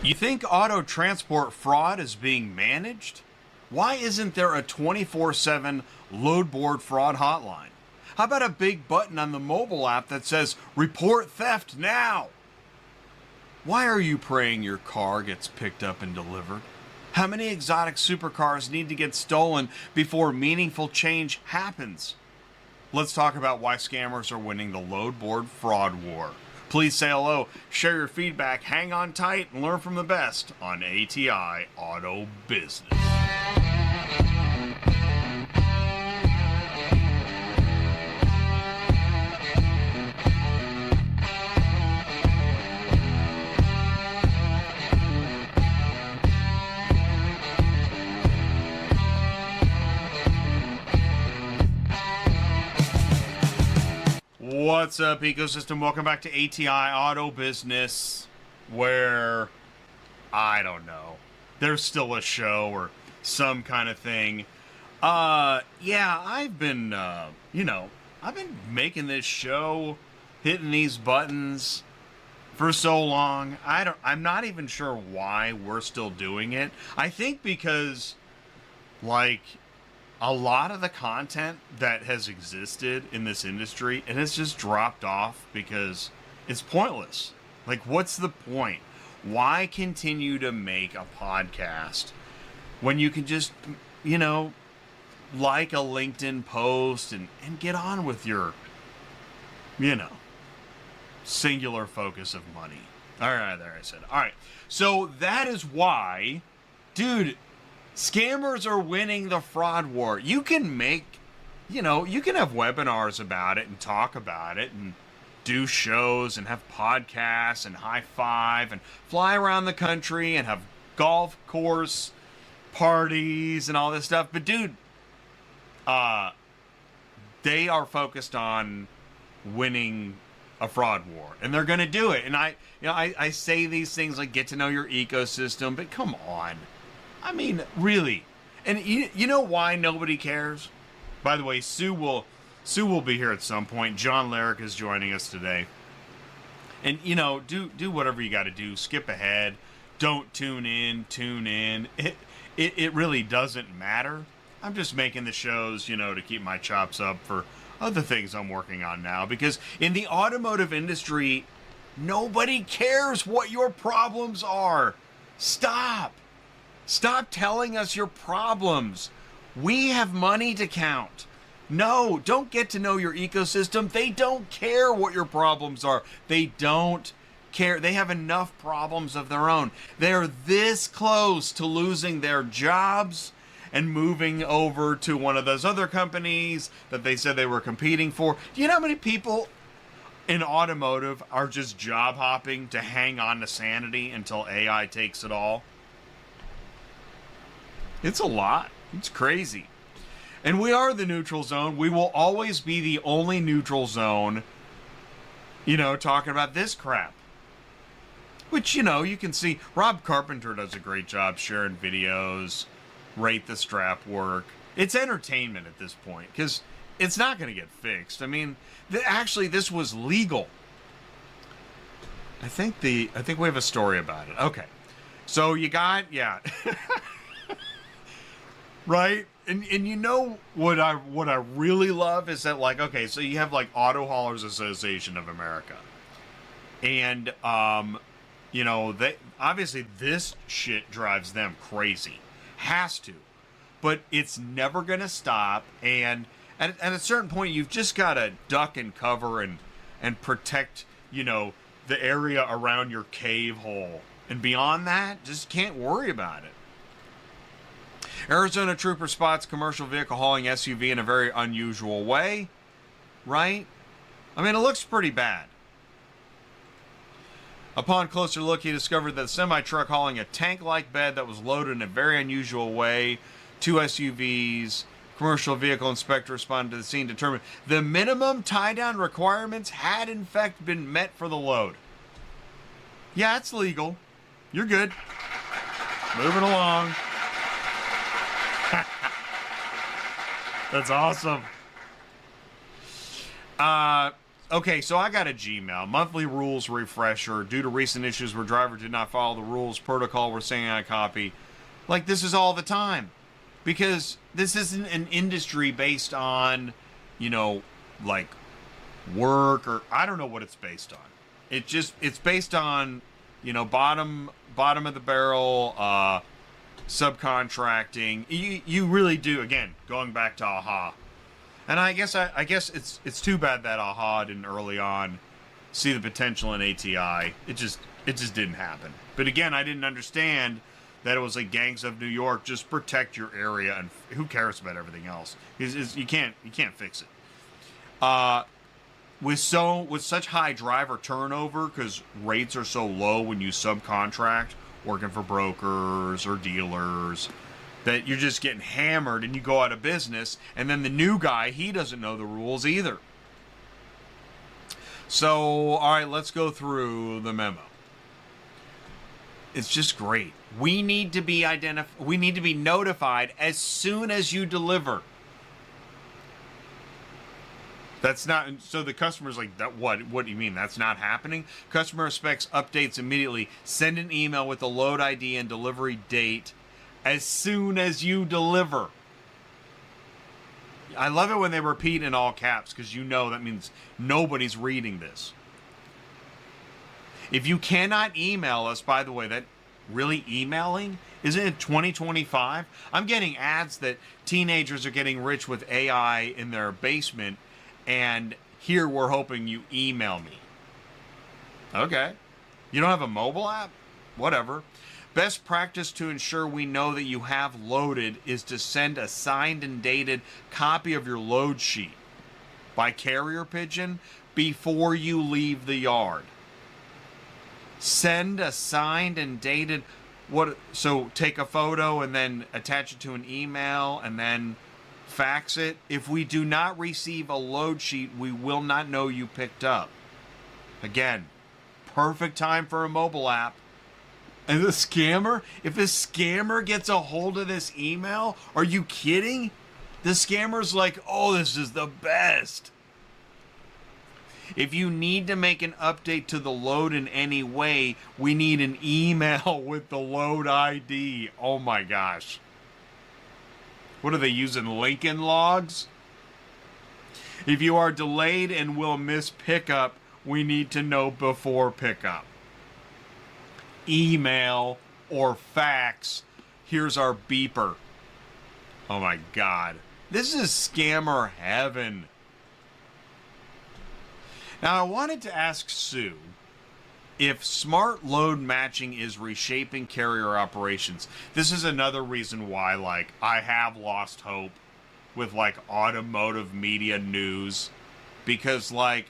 You think auto transport fraud is being managed? Why isn't there a 24/7 load board fraud hotline? How about a big button on the mobile app that says, report theft now? Why are you praying your car gets picked up and delivered? How many exotic supercars need to get stolen before meaningful change happens? Let's talk about why scammers are winning the load board fraud war. Please say hello, share your feedback, hang on tight, and learn from the best on ATI Auto Business. What's up, ecosystem? Welcome back to ATI Auto Business, where, I don't know, there's still a show or some kind of thing. Yeah, I've been, I've been making this show, hitting these buttons for so long. I'm not even sure why we're still doing it. I think because, like, a lot of the content that has existed in this industry, it has just dropped off because it's pointless. Like, what's the point? Why continue to make a podcast when you can just, like a LinkedIn post and get on with your, singular focus of money. All right, there I said. All right. So that is why, dude, scammers are winning the fraud war. You can make, you can have webinars about it and talk about it and do shows and have podcasts and high five and fly around the country and have golf course parties and all this stuff. But dude, they are focused on winning a fraud war, and they're going to do it. And I say these things like get to know your ecosystem, but come on. I mean, really. And you know why nobody cares? By the way, Sue will be here at some point. John Larick is joining us today. And, do whatever you got to do. Skip ahead. Don't tune in. It really doesn't matter. I'm just making the shows, to keep my chops up for other things I'm working on now. Because in the automotive industry, nobody cares what your problems are. Stop telling us your problems. We have money to count. No, don't get to know your ecosystem. They don't care what your problems are. They don't care. They have enough problems of their own. They're this close to losing their jobs and moving over to one of those other companies that they said they were competing for. Do you know how many people in automotive are just job hopping to hang on to sanity until AI takes it all? It's a lot. It's crazy. And we are the neutral zone. We will always be the only neutral zone, talking about this crap. Which, you can see Rob Carpenter does a great job sharing videos, rate the strap work. It's entertainment at this point because it's not going to get fixed. I mean, actually, this was legal. I think we have a story about it. Okay. So you got, yeah. Right? And what I really love is that, like, okay, so you have like Auto Haulers Association of America. And they obviously this shit drives them crazy. Has to. But it's never gonna stop, and at a certain point you've just gotta duck and cover and protect, the area around your cave hole. And beyond that, just can't worry about it. Arizona trooper spots commercial vehicle hauling SUV in a very unusual way, right? I mean, it looks pretty bad. Upon closer look, he discovered that the semi-truck hauling a tank-like bed that was loaded in a very unusual way. 2 SUVs. Commercial vehicle inspector responded to the scene, determined the minimum tie-down requirements had in fact been met for the load. Yeah, it's legal. You're good. Moving along. That's awesome. Okay, so I got a Gmail monthly rules refresher due to recent issues where driver did not follow the rules protocol. We're sending out a copy. Like, this is all the time, because this isn't an industry based on, you know, like work, or I don't know what it's based on. It's based on, you know, bottom of the barrel subcontracting. You really do, again, going back to AHA. And I guess it's too bad that AHA didn't early on see the potential in ATI. It just didn't happen. But again, I didn't understand that it was like gangs of New York, just protect your area, and who cares about everything else? You can't fix it. With such high driver turnover, because rates are so low when you subcontract, working for brokers or dealers, that you're just getting hammered and you go out of business, and then the new guy, he doesn't know the rules either. So, all right, let's go through the memo. It's just great. We need to be we need to be notified as soon as you deliver. That's not, so the customer's like, that what do you mean that's not happening? Customer expects updates immediately. Send an email with the load ID and delivery date as soon as you deliver. I love it when they repeat in all caps, because you know that means nobody's reading this. If you cannot email us, by the way, that really emailing? Isn't it 2025? I'm getting ads that teenagers are getting rich with AI in their basement, and here we're hoping you email me. Okay. You don't have a mobile app? Whatever. Best practice to ensure we know that you have loaded is to send a signed and dated copy of your load sheet by carrier pigeon before you leave the yard. Send a signed and dated, so take a photo and then attach it to an email and then fax it. If we do not receive a load sheet, we will not know you picked up. Again, perfect time for a mobile app. And the scammer, if a scammer gets a hold of this email, are you kidding? The scammer's like, oh, this is the best. If you need to make an update to the load in any way, we need an email with the load ID. Oh my gosh. What are they using, Lincoln Logs? If you are delayed and will miss pickup, we need to know before pickup. Email or fax. Here's our beeper. Oh my God. This is scammer heaven. Now, I wanted to ask Sue if smart load matching is reshaping carrier operations. This is another reason why, like, I have lost hope with, like, automotive media news. Because, like,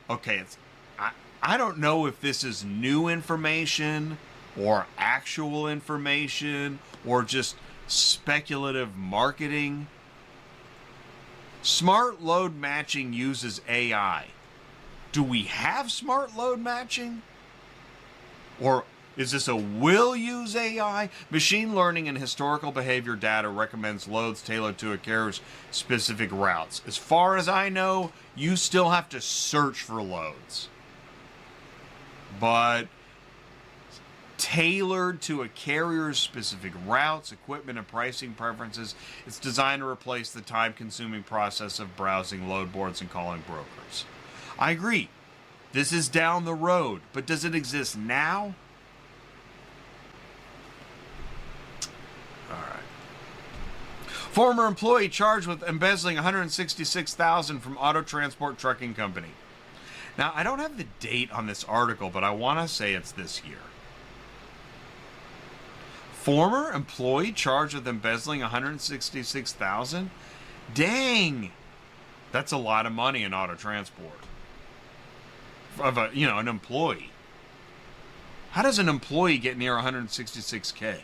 okay, I don't know if this is new information or actual information or just speculative marketing. Smart load matching uses AI. Do we have smart load matching? Or is this a will use AI? Machine learning and historical behavior data recommends loads tailored to a carrier's specific routes. As far as I know, you still have to search for loads. But tailored to a carrier's specific routes, equipment, and pricing preferences, it's designed to replace the time-consuming process of browsing load boards and calling brokers. I agree. This is down the road, but does it exist now? All right. Former employee charged with embezzling $166,000 from auto transport trucking company. Now, I don't have the date on this article, but I want to say it's this year. Former employee charged with embezzling $166,000? Dang! That's a lot of money in auto transport. Of an employee. How does an employee get near $166K?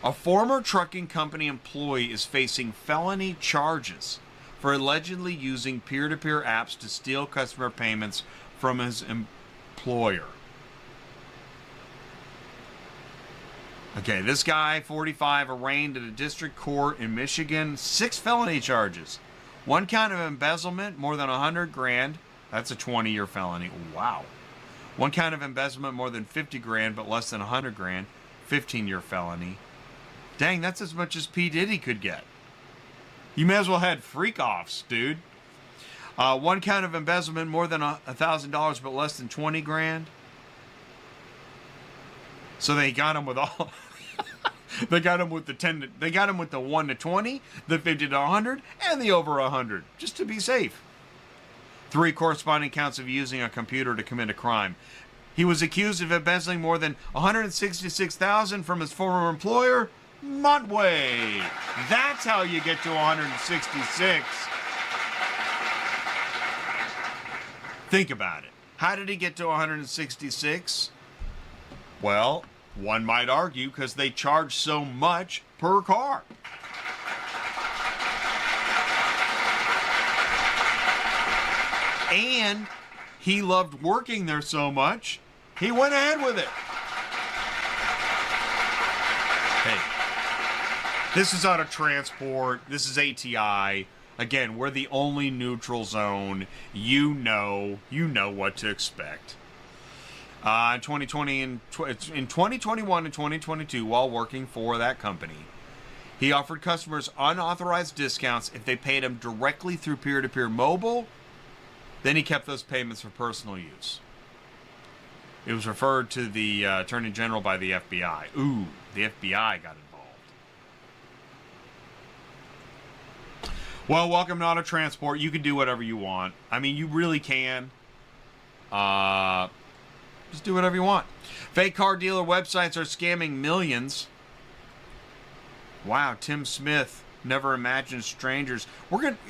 A former trucking company employee is facing felony charges for allegedly using peer-to-peer apps to steal customer payments from his employer. Okay, this guy, 45, arraigned at a district court in Michigan, 6 felony charges. 1 count of embezzlement more than 100 grand. That's a 20-year felony. Wow. 1 count of embezzlement more than 50 grand but less than 100 grand. 15-year felony. Dang, that's as much as P. Diddy could get. You may as well had freak-offs, dude. 1 count of embezzlement more than $1,000 but less than 20 grand. So they got him with all... They got him with the 10. They got him with the 1 to 20, the 50 to 100, and the over 100, just to be safe. 3 corresponding counts of using a computer to commit a crime. He was accused of embezzling more than $166,000 from his former employer, Montway. That's how you get to 166. Think about it. How did he get to 166? Well, one might argue because they charge so much per car. And he loved working there so much, he went ahead with it. Hey, this is Auto Transport. This is ATI. Again, we're the only neutral zone. You know what to expect. In 2020 and in 2021 and 2022, while working for that company, he offered customers unauthorized discounts if they paid him directly through peer-to-peer mobile. Then he kept those payments for personal use. It was referred to the Attorney General by the FBI. Ooh, the FBI got involved. Well, welcome to Auto Transport. You can do whatever you want. I mean, you really can. Just do whatever you want. Fake car dealer websites are scamming millions. Wow, Tim Smith, never imagined strangers.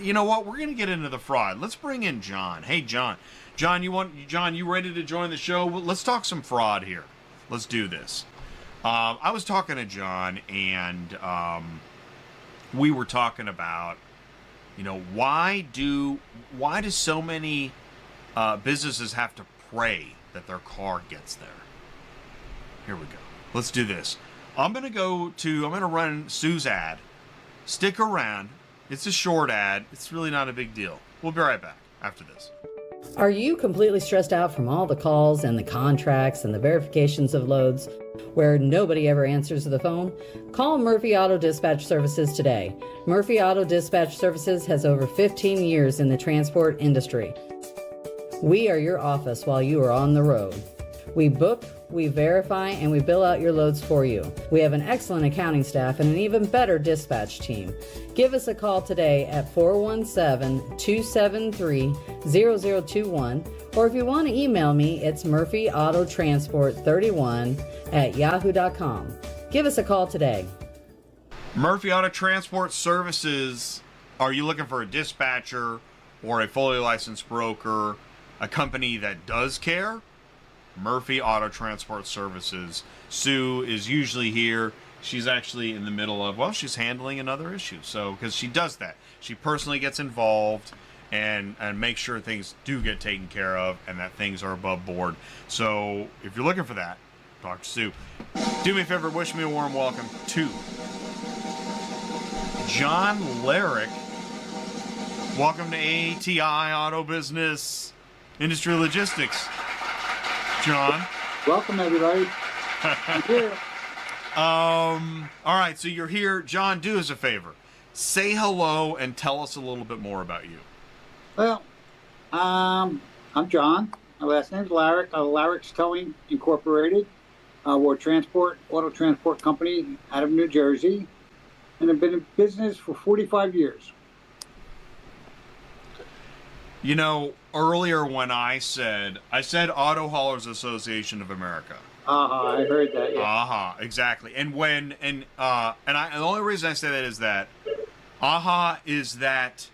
You know what? We're gonna get into the fraud. Let's bring in John. Hey, John. John, you ready to join the show? Let's talk some fraud here. Let's do this. I was talking to John, and we were talking about, why do so many businesses have to pray that their car gets there? Here we go. Let's do this. I'm going to run Sue's ad. Stick around. It's a short ad. It's really not a big deal. We'll be right back after this. Are you completely stressed out from all the calls and the contracts and the verifications of loads where nobody ever answers the phone? Call Murphy Auto Dispatch Services today. Murphy Auto Dispatch Services has over 15 years in the transport industry. We are your office while you are on the road. We book, we verify, and we bill out your loads for you. We have an excellent accounting staff and an even better dispatch team. Give us a call today at 417-273-0021, or if you want to email me, it's murphyautotransport31@yahoo.com. Give us a call today. Murphy Auto Transport Services. Are you looking for a dispatcher or a fully licensed broker? A company that does care? Murphy Auto Transport Services. Sue is usually here. She's actually in the middle of, she's handling another issue. So, because she does that. She personally gets involved and makes sure things do get taken care of and that things are above board. So, if you're looking for that, talk to Sue. Do me a favor, wish me a warm welcome to John Larick. Welcome to ATI Auto Business Industry Logistics. John. Welcome, everybody. I'm here. All right, so you're here. John, do us a favor. Say hello and tell us a little bit more about you. Well, I'm John. My last name's Larick. Larick's Towing Incorporated. We're a auto transport company out of New Jersey, and I've been in business for 45 years. Earlier when I said Auto Haulers Association of America. I heard that. Yeah. Exactly. And the only reason I say that is that is that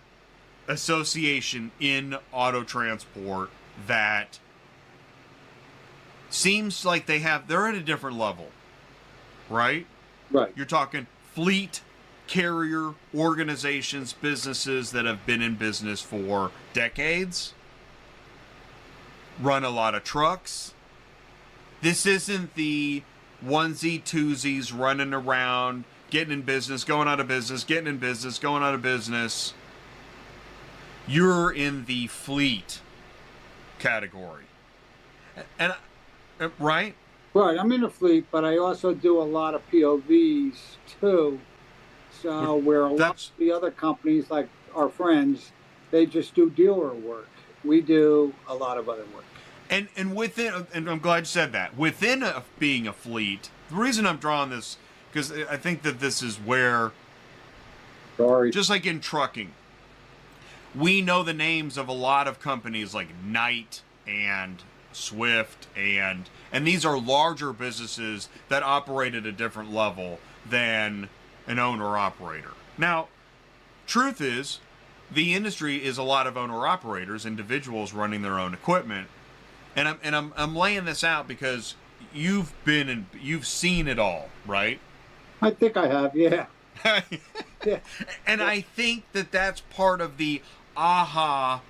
association in auto transport that seems like they're at a different level, right? Right. You're talking fleet carrier organizations, businesses that have been in business for decades, run a lot of trucks. This isn't the onesie twosies running around, getting in business, going out of business, getting in business, going out of business. you're in the fleet category, and right? Right, I'm in the fleet, but I also do a lot of POVs too. So where a lot of That's the other companies, like our friends, they just do dealer work. We do a lot of other work. and within, and I'm glad you said that. Within being a fleet, the reason I'm drawing this, because I think that this is where, Sorry. just like in trucking, we know the names of a lot of companies like Knight and Swift, and these are larger businesses that operate at a different level than an owner operator. Now, truth is, the industry is a lot of owner operators, individuals running their own equipment, and I'm laying this out because you've seen it all, right? I think I have, yeah. Yeah. And I think that that's part of the AHA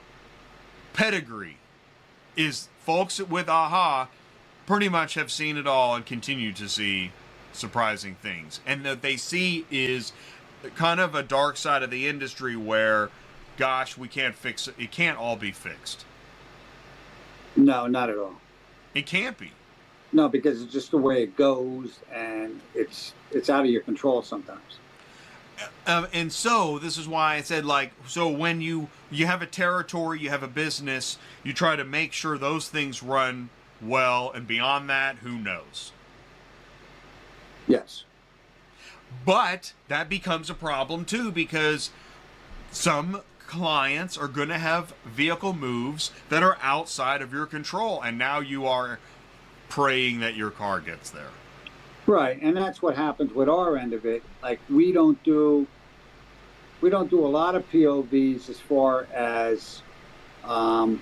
pedigree, is folks with AHA pretty much have seen it all and continue to see surprising things. And that they see is kind of a dark side of the industry where, gosh, we can't fix it. It can't all be fixed. No, not at all. It can't be. No, because it's just the way it goes, and it's out of your control sometimes. And so this is why I said, like, so when you have a territory, you have a business, you try to make sure those things run well, and beyond that, who knows? Yes. But that becomes a problem too, because some clients are going to have vehicle moves that are outside of your control, and now you are praying that your car gets there. Right, and that's what happens with our end of it. Like we don't do a lot of POVs as far as, well,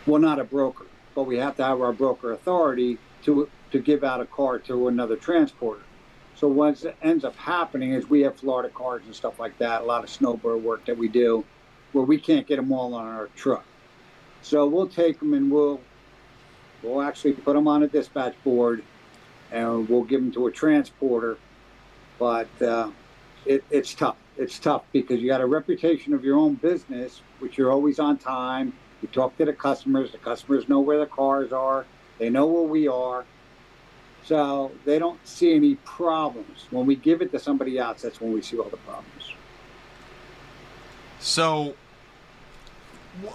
not a broker, but we have to have our broker authority to give out a car to another transporter. So what ends up happening is we have Florida cars and stuff like that, a lot of snowbird work that we do, where we can't get them all on our truck. So we'll take them and we'll actually put them on a dispatch board, and we'll give them to a transporter. But it's tough. It's tough because you got a reputation of your own business, which you're always on time. You talk to the customers. The customers know where the cars are. They know where we are. So they don't see any problems. When we give it to somebody else, that's when we see all the problems. So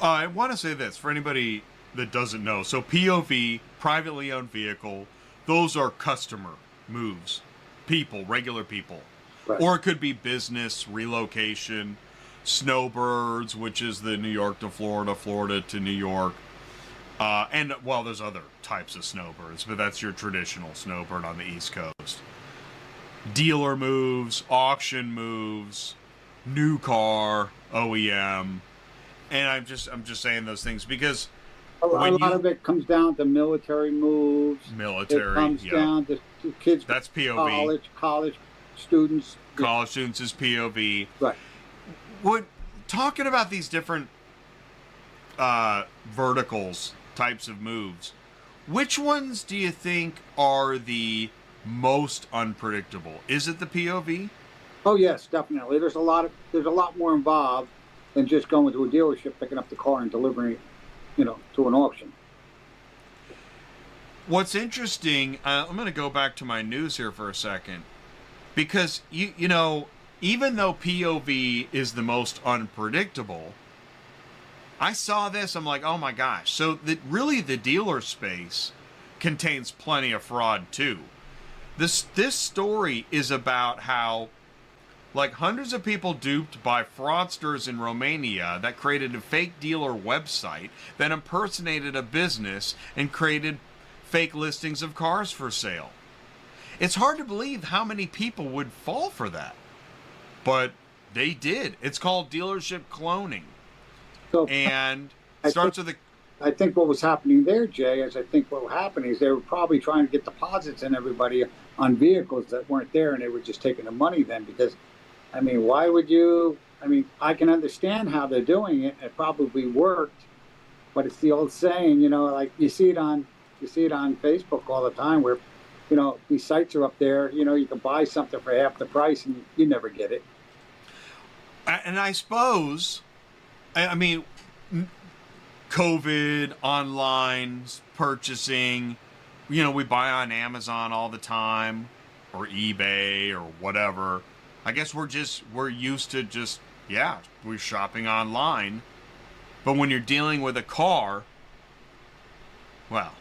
I want to say this for anybody that doesn't know. So POV, privately owned vehicle, those are customer moves, people, regular people. Right. Or it could be business, relocation, snowbirds, which is the New York to Florida, Florida to New York. And, well, there's other types of snowbirds, but that's your traditional snowbird on the East Coast. Dealer moves, auction moves, new car, OEM. And I'm just saying those things because a lot of it comes down to military moves. Military, it comes down to kids. That's POV. College students. College students is POV. Right. Talking about these different verticals, types of moves, which ones do you think are the most unpredictable? Is it the POV? Oh yes, definitely. There's a lot more involved than just going to a dealership, picking up the car and delivering it, to an auction. What's interesting, I'm going to go back to my news here for a second, because you know, even though POV is the most unpredictable, I saw this, I'm like, oh my gosh. So really the dealer space contains plenty of fraud too. This story is about how, like, hundreds of people duped by fraudsters in Romania that created a fake dealer website that impersonated a business and created fake listings of cars for sale. It's hard to believe how many people would fall for that, but they did. It's called dealership cloning. So And I starts think, with I think what was happening there, Jay, is I think what happened is they were probably trying to get deposits in everybody on vehicles that weren't there, and they were just taking the money then because, I mean, why would you? I mean, I can understand how they're doing it. It probably worked, but it's the old saying, like you see it on Facebook all the time where, these sites are up there. You can buy something for half the price and you never get it. And I suppose I mean, COVID, online purchasing, we buy on Amazon all the time or eBay or whatever. I guess we're used to just, yeah, we're shopping online. But when you're dealing with a car, well,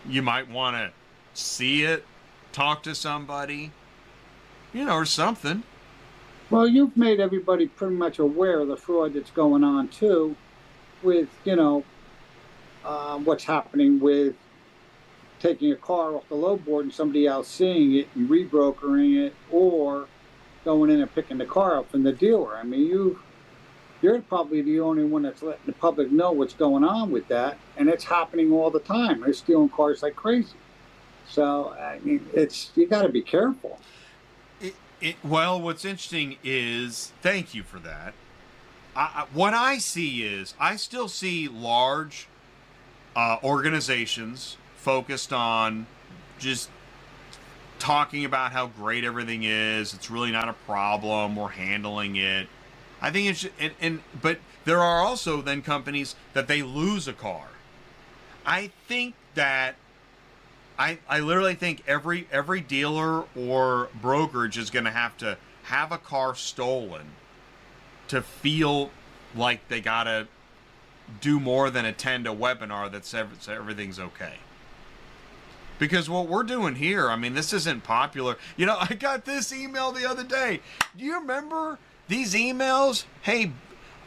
you might want to see it, talk to somebody, or something. Well, you've made everybody pretty much aware of the fraud that's going on too, with what's happening with taking a car off the load board and somebody else seeing it and rebrokering it, or going in and picking the car up from the dealer. I mean, you're probably the only one that's letting the public know what's going on with that, and it's happening all the time. They're stealing cars like crazy. So I mean, you got to be careful. Well, what's interesting is, thank you for that. What I see is, I still see large organizations focused on just talking about how great everything is. It's really not a problem. We're handling it. I think it's, but there are also then companies that they lose a car. I think that I literally think every dealer or brokerage is going to have a car stolen to feel like they got to do more than attend a webinar that says everything's okay. Because what we're doing here, I mean, this isn't popular. I got this email the other day. Do you remember these emails? Hey,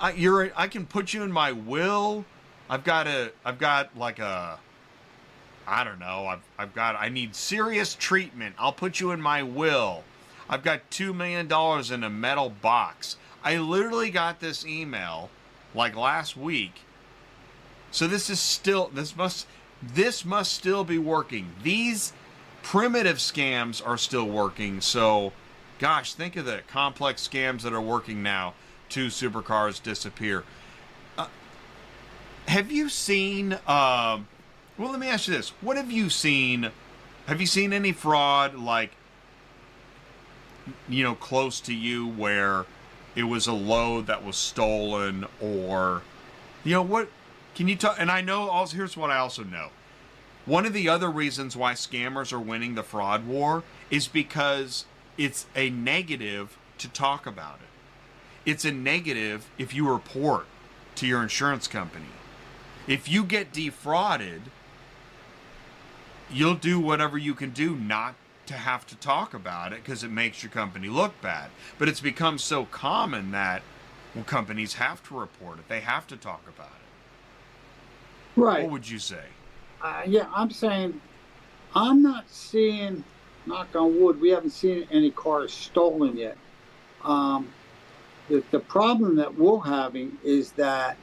I can put you in my will. I don't know. I need serious treatment. I'll put you in my will. I've got $2 million in a metal box. I literally got this email like last week. So this must still be working. These primitive scams are still working. So, gosh, think of the complex scams that are working now. 2 supercars disappear. Have you seen... well, let me ask you this. What have you seen? Have you seen any fraud, like, close to you where it was a load that was stolen, or, what can you talk? And I know also, here's what I also know. One of the other reasons why scammers are winning the fraud war is because it's a negative to talk about it. It's a negative if you report to your insurance company. If you get defrauded, you'll do whatever you can do not to have to talk about it because it makes your company look bad. But it's become so common that companies have to report it. They have to talk about it. Right. What would you say? Yeah, I'm saying I'm not seeing, knock on wood, we haven't seen any cars stolen yet. The problem that we're having is that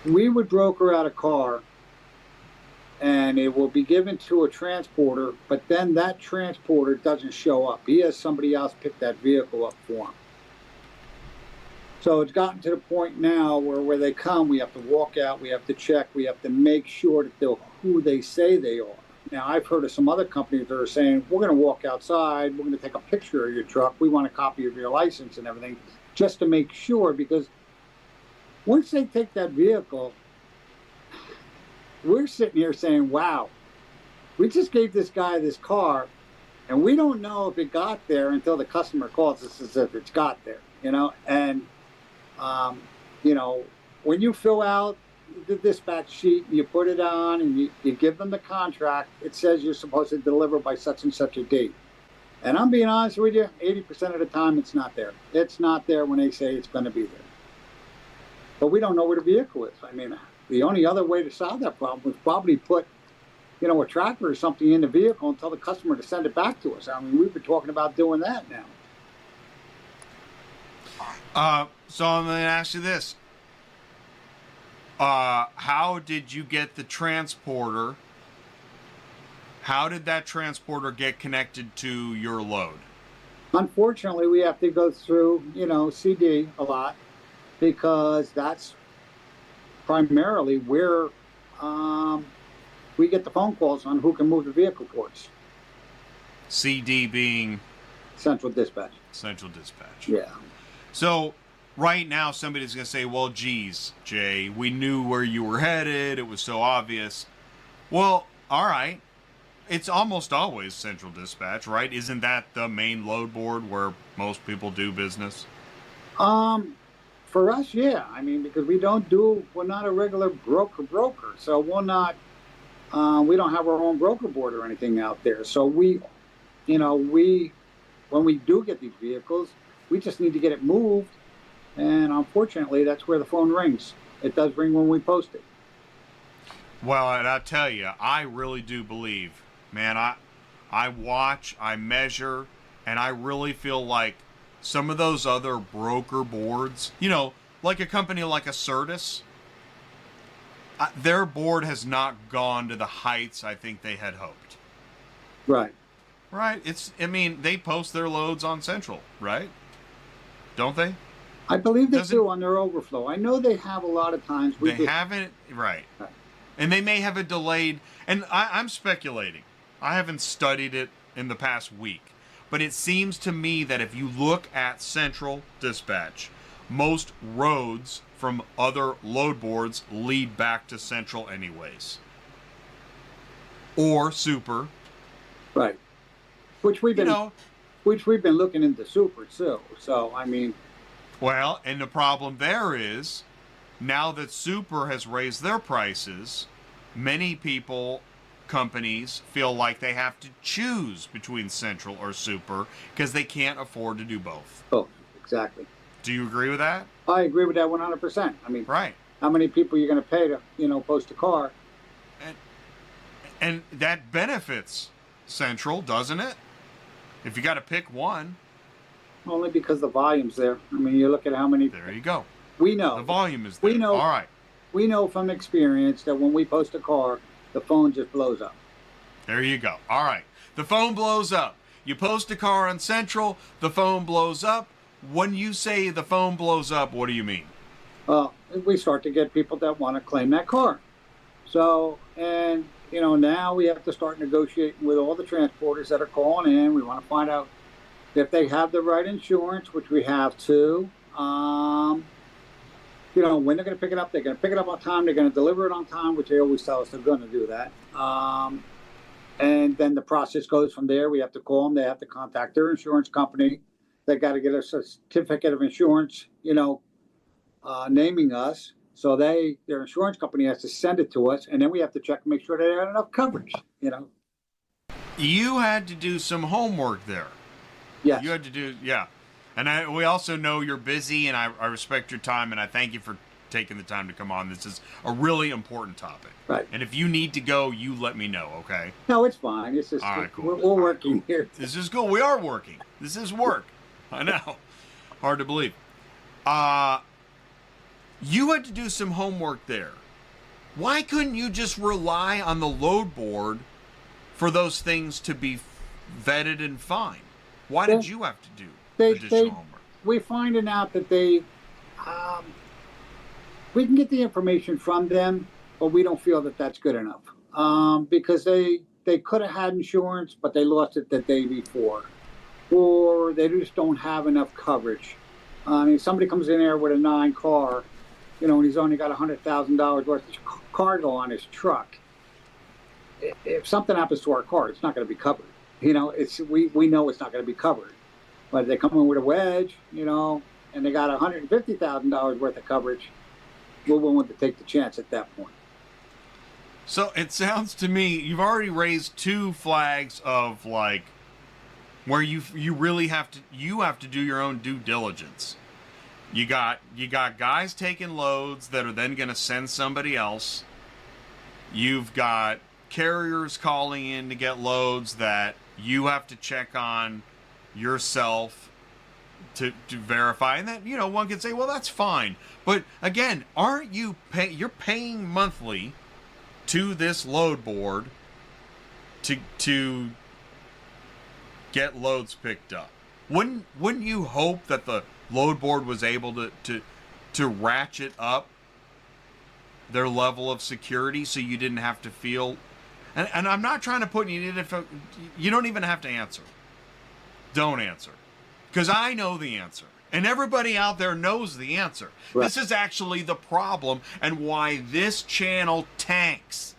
we would broker out a car and it will be given to a transporter, but then that transporter doesn't show up. He has somebody else pick that vehicle up for him. So it's gotten to the point now where they come, we have to walk out, we have to check, we have to make sure that they're who they say they are. Now, I've heard of some other companies that are saying, we're going to walk outside, we're going to take a picture of your truck, we want a copy of your license and everything, just to make sure, because once they take that vehicle, we're sitting here saying, wow, we just gave this guy this car, and we don't know if it got there until the customer calls us as if it's got there, and when you fill out the dispatch sheet, you put it on and you give them the contract, it says you're supposed to deliver by such and such a date. And I'm being honest with you, 80% of the time it's not there. It's not there when they say it's going to be there. But we don't know where the vehicle is. I mean, the only other way to solve that problem was probably put, a tracker or something in the vehicle and tell the customer to send it back to us. I mean, we've been talking about doing that now. So I'm going to ask you this. How did you get the transporter? How did that transporter get connected to your load? Unfortunately, we have to go through, CD a lot, because that's primarily where we get the phone calls on who can move the vehicle towards. CD being? Central Dispatch. Central Dispatch. Yeah. So right now, somebody's going to say, well, geez, Jay, we knew where you were headed. It was so obvious. Well, all right. It's almost always central dispatch, right? Isn't that the main load board where most people do business? For us, yeah. I mean, because we're not a regular broker. So we don't have our own broker board or anything out there. So when we do get these vehicles, we just need to get it moved. And unfortunately, that's where the phone rings. It does ring when we post it. Well, and I tell you, I really do believe, man, I watch, I measure, and I really feel like some of those other broker boards, like a company like a Certus, their board has not gone to the heights I think they had hoped. Right. Right. They post their loads on Central, right? Don't they? I believe they do on their overflow. I know they have a lot of times. They haven't, right. And they may have a delayed, and I'm speculating. I haven't studied it in the past week. But it seems to me that if you look at Central Dispatch, most roads from other load boards lead back to Central anyways. Or Super. Right. Which we've been looking into Super too. So, I mean. Well, and the problem there is, now that Super has raised their prices, many companies feel like they have to choose between Central or Super because they can't afford to do both. Oh, exactly. Do you agree with that? I agree with that 100%. I mean, right. How many people are you going to pay to, post a car? And that benefits Central, doesn't it? If you got to pick one. Only because the volume's there. I mean, you look at how many. There you go. We know. The volume is there. We know. All right. We know from experience that when we post a car, the phone just blows up. There you go. All right. The phone blows up. You post a car on Central, the phone blows up. When you say the phone blows up, what do you mean? We start to get people that want to claim that car. So, and, now we have to start negotiating with all the transporters that are calling in. We want to find out if they have the right insurance, which we have to. When they're going to pick it up, they're going to pick it up on time. They're going to deliver it on time, which they always tell us they're going to do that. And then the process goes from there. We have to call them. They have to contact their insurance company. They got to get a certificate of insurance, naming us. So their insurance company has to send it to us, and then we have to check and make sure they have enough coverage. You had to do some homework there. Yes. You had to do, yeah. And we also know you're busy, and I respect your time, and I thank you for taking the time to come on. This is a really important topic. Right. And if you need to go, you let me know, okay? No, it's fine. It's just, all right, cool. We're working here. This is cool. We are working. This is work. I know. Hard to believe. You had to do some homework there. Why couldn't you just rely on the load board for those things to be vetted and fine? Why did you have to do additional homework? We're finding out that we can get the information from them, but we don't feel that that's good enough. Because they could have had insurance, but they lost it the day before. Or they just don't have enough coverage. I mean, somebody comes in there with a 9 car, and he's only got $100,000 worth of cargo on his truck. If something happens to our car, it's not going to be covered. We know it's not going to be covered. But if they come in with a wedge, and they got $150,000 worth of coverage, we're willing to take the chance at that point. So it sounds to me you've already raised 2 flags of where you really have to do your own due diligence. You got guys taking loads that are then going to send somebody else. You've got carriers calling in to get loads that you have to check on yourself to verify. And then, one can say, well, that's fine. But again, aren't you you're paying monthly to this load board to get loads picked up? Wouldn't you hope that the load board was able to ratchet up their level of security so you didn't have to feel, and I'm not trying to put you don't even have to answer. Don't answer. Because I know the answer. And everybody out there knows the answer. Right. This is actually the problem, and why this channel tanks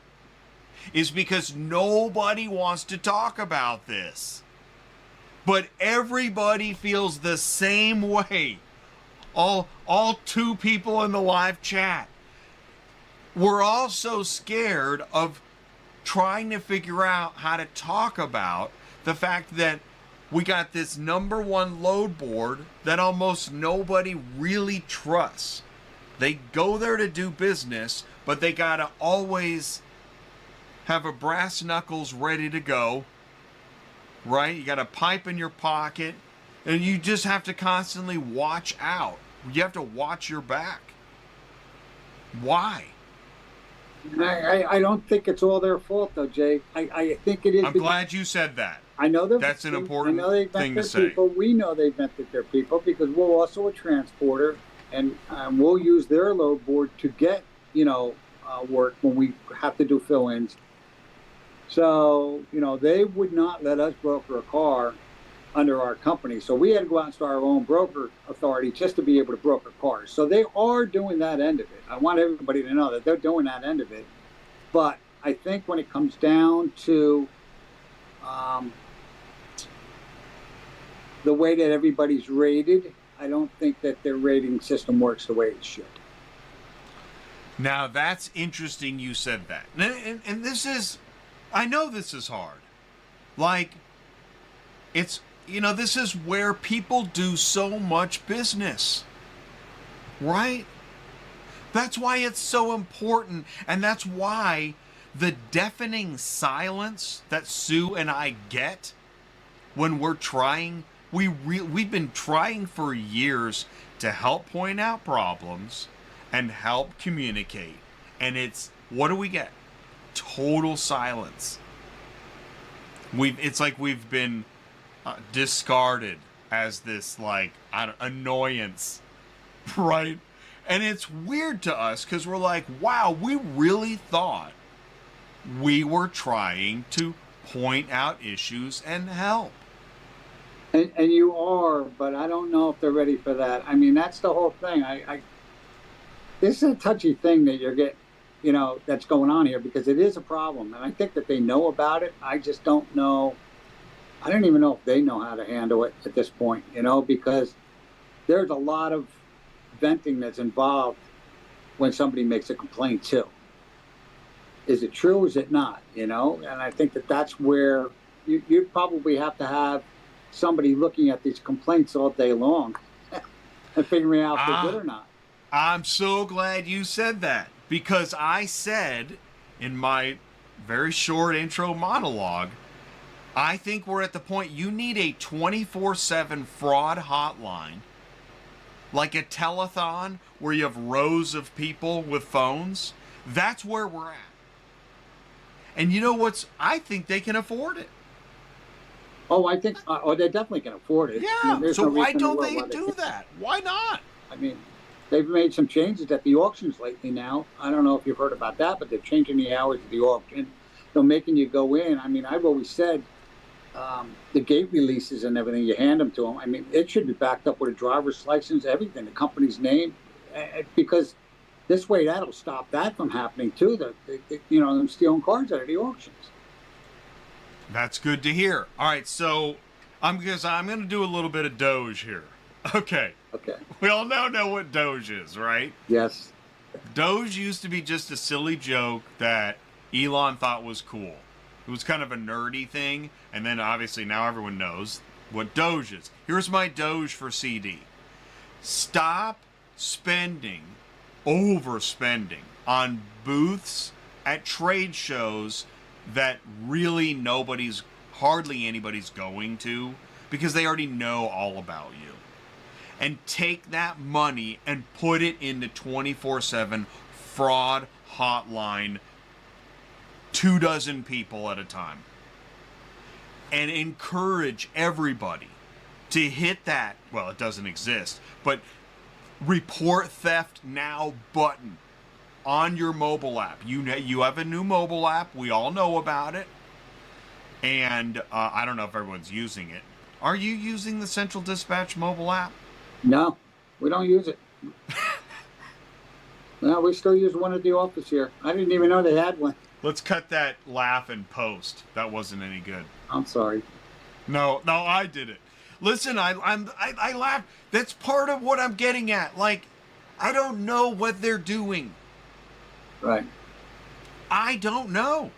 is because nobody wants to talk about this. But everybody feels the same way. All 2 people in the live chat. We're all so scared of trying to figure out how to talk about the fact that we got this #1 load board that almost nobody really trusts. They go there to do business, but they gotta always have a brass knuckles ready to go, right? You got a pipe in your pocket, and you just have to constantly watch out. You have to watch your back. Why? I don't think it's all their fault, though, Jay. I think it is. I'm glad you said that. I know that's an important thing to say. People. We know they've vented their people because we're also a transporter, and we'll use their load board to get work when we have to do fill-ins. So they would not let us broker a car under our company. So we had to go out and start our own broker authority just to be able to broker cars. So they are doing that end of it. I want everybody to know that they're doing that end of it. But I think when it comes down to the way that everybody's rated, I don't think that their rating system works the way it should. Now, that's interesting you said that. And this is, I know this is hard. Like, it's, this is where people do so much business. Right? That's why it's so important. And that's why the deafening silence that Sue and I get when we're trying, we've been trying for years to help point out problems and help communicate. And it's, what do we get? Total silence. It's like we've been discarded as this annoyance, right? And it's weird to us because we're like, wow, we really thought we were trying to point out issues and help. And you are, but I don't know if they're ready for that. I mean, that's the whole thing. This is a touchy thing that you're getting, that's going on here, because it is a problem. And I think that they know about it. I just don't know. I don't even know if they know how to handle it at this point, because there's a lot of venting that's involved when somebody makes a complaint too. Is it true? Is it not? And I think that that's where you probably have to have somebody looking at these complaints all day long and figuring out if they're good or not. I'm so glad you said that, because I said in my very short intro monologue, I think we're at the point you need a 24/7 fraud hotline, like a telethon where you have rows of people with phones. That's where we're at. And you know what's, I think they can afford it. Oh, I think, they definitely can afford it. Yeah, so why don't they do that? Why not? I mean, they've made some changes at the auctions lately now. I don't know if you've heard about that, but they're changing the hours of the auction. They're making you go in. I mean, I've always said the gate releases and everything, you hand them to them. I mean, it should be backed up with a driver's license, everything, the company's name, because this way that'll stop that from happening too, them stealing cars out of the auctions. That's good to hear. All right, so I'm going to do a little bit of Doge here. Okay. We all now know what Doge is, right? Yes. Doge used to be just a silly joke that Elon thought was cool. It was kind of a nerdy thing, and then obviously now everyone knows what Doge is. Here's my Doge for CD. Stop overspending on booths at trade shows that really hardly anybody's going to, because they already know all about you. And take that money and put it into 24/7 fraud hotline, 24 people at a time. And encourage everybody to hit that, well, it doesn't exist, but report theft now button on your mobile app. You have a new mobile app. We all know about it. And I don't know if everyone's using it. Are you using the Central Dispatch mobile app? No, we don't use it. No, we still use one at the office here. I didn't even know they had one. Let's cut that laugh and post. That wasn't any good. I'm sorry. No, I did it. Listen, I laugh. That's part of what I'm getting at. Like, I don't know what they're doing. Right. I don't know.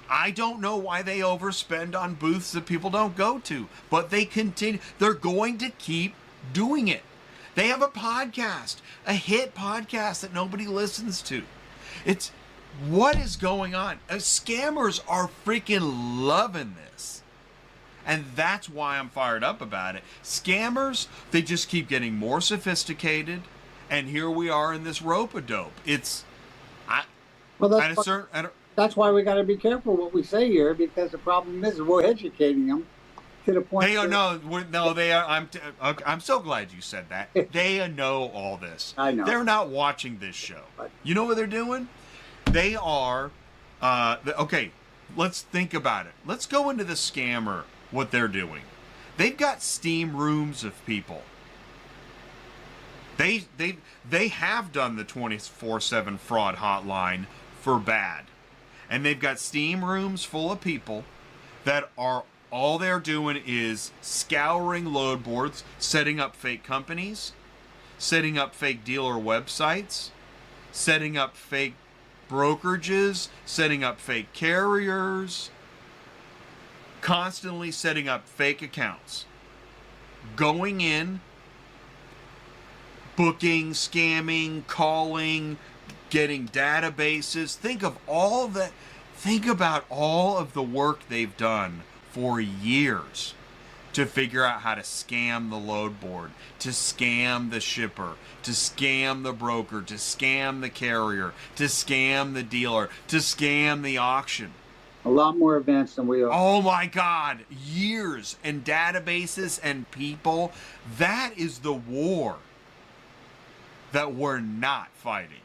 I don't know why they overspend on booths that people don't go to, but they continue. They're going to keep doing it. They have a podcast, a hit podcast that nobody listens to. It's what is going on? Scammers are freaking loving this. And that's why I'm fired up about it. Scammers, they just keep getting more sophisticated. And here we are in this rope-a-dope. That's why we got to be careful what we say here, because the problem is we're educating them to the point. They are. I'm so glad you said that. They know all this. I know. They're not watching this show. You know what they're doing? They are. Okay, let's think about it. Let's go into the scammer. What they're doing. They've got steam rooms of people. They have done the 24/7 fraud hotline for bad. And they've got steam rooms full of people that are all they're doing is scouring load boards, setting up fake companies, setting up fake dealer websites, setting up fake brokerages, setting up fake carriers, constantly setting up fake accounts, going in, booking, scamming, calling, getting databases. Think about all of the work they've done for years to figure out how to scam the load board, to scam the shipper, to scam the broker, to scam the carrier, to scam the dealer, to scam the auction. A lot more advanced than we are. Oh my God, years and databases and people. That is the war that we're not fighting.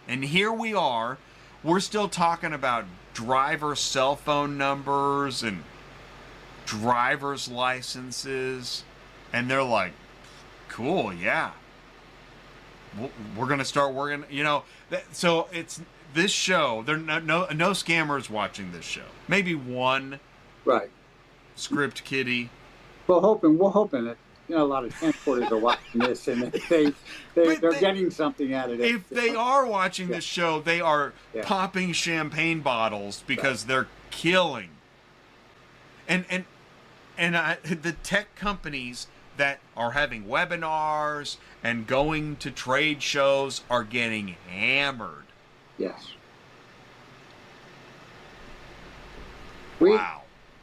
And here we are, we're still talking about driver cell phone numbers and driver's licenses. And they're like, cool, yeah. We're going to start working, so it's this show. There are no scammers watching this show. Maybe one. Right. Script kiddie. We're hoping that a lot of transporters are watching this, and they're getting something out of it. If they are watching this show, they are popping champagne bottles because they're killing. And the tech companies that are having webinars and going to trade shows are getting hammered. Yes. Wow.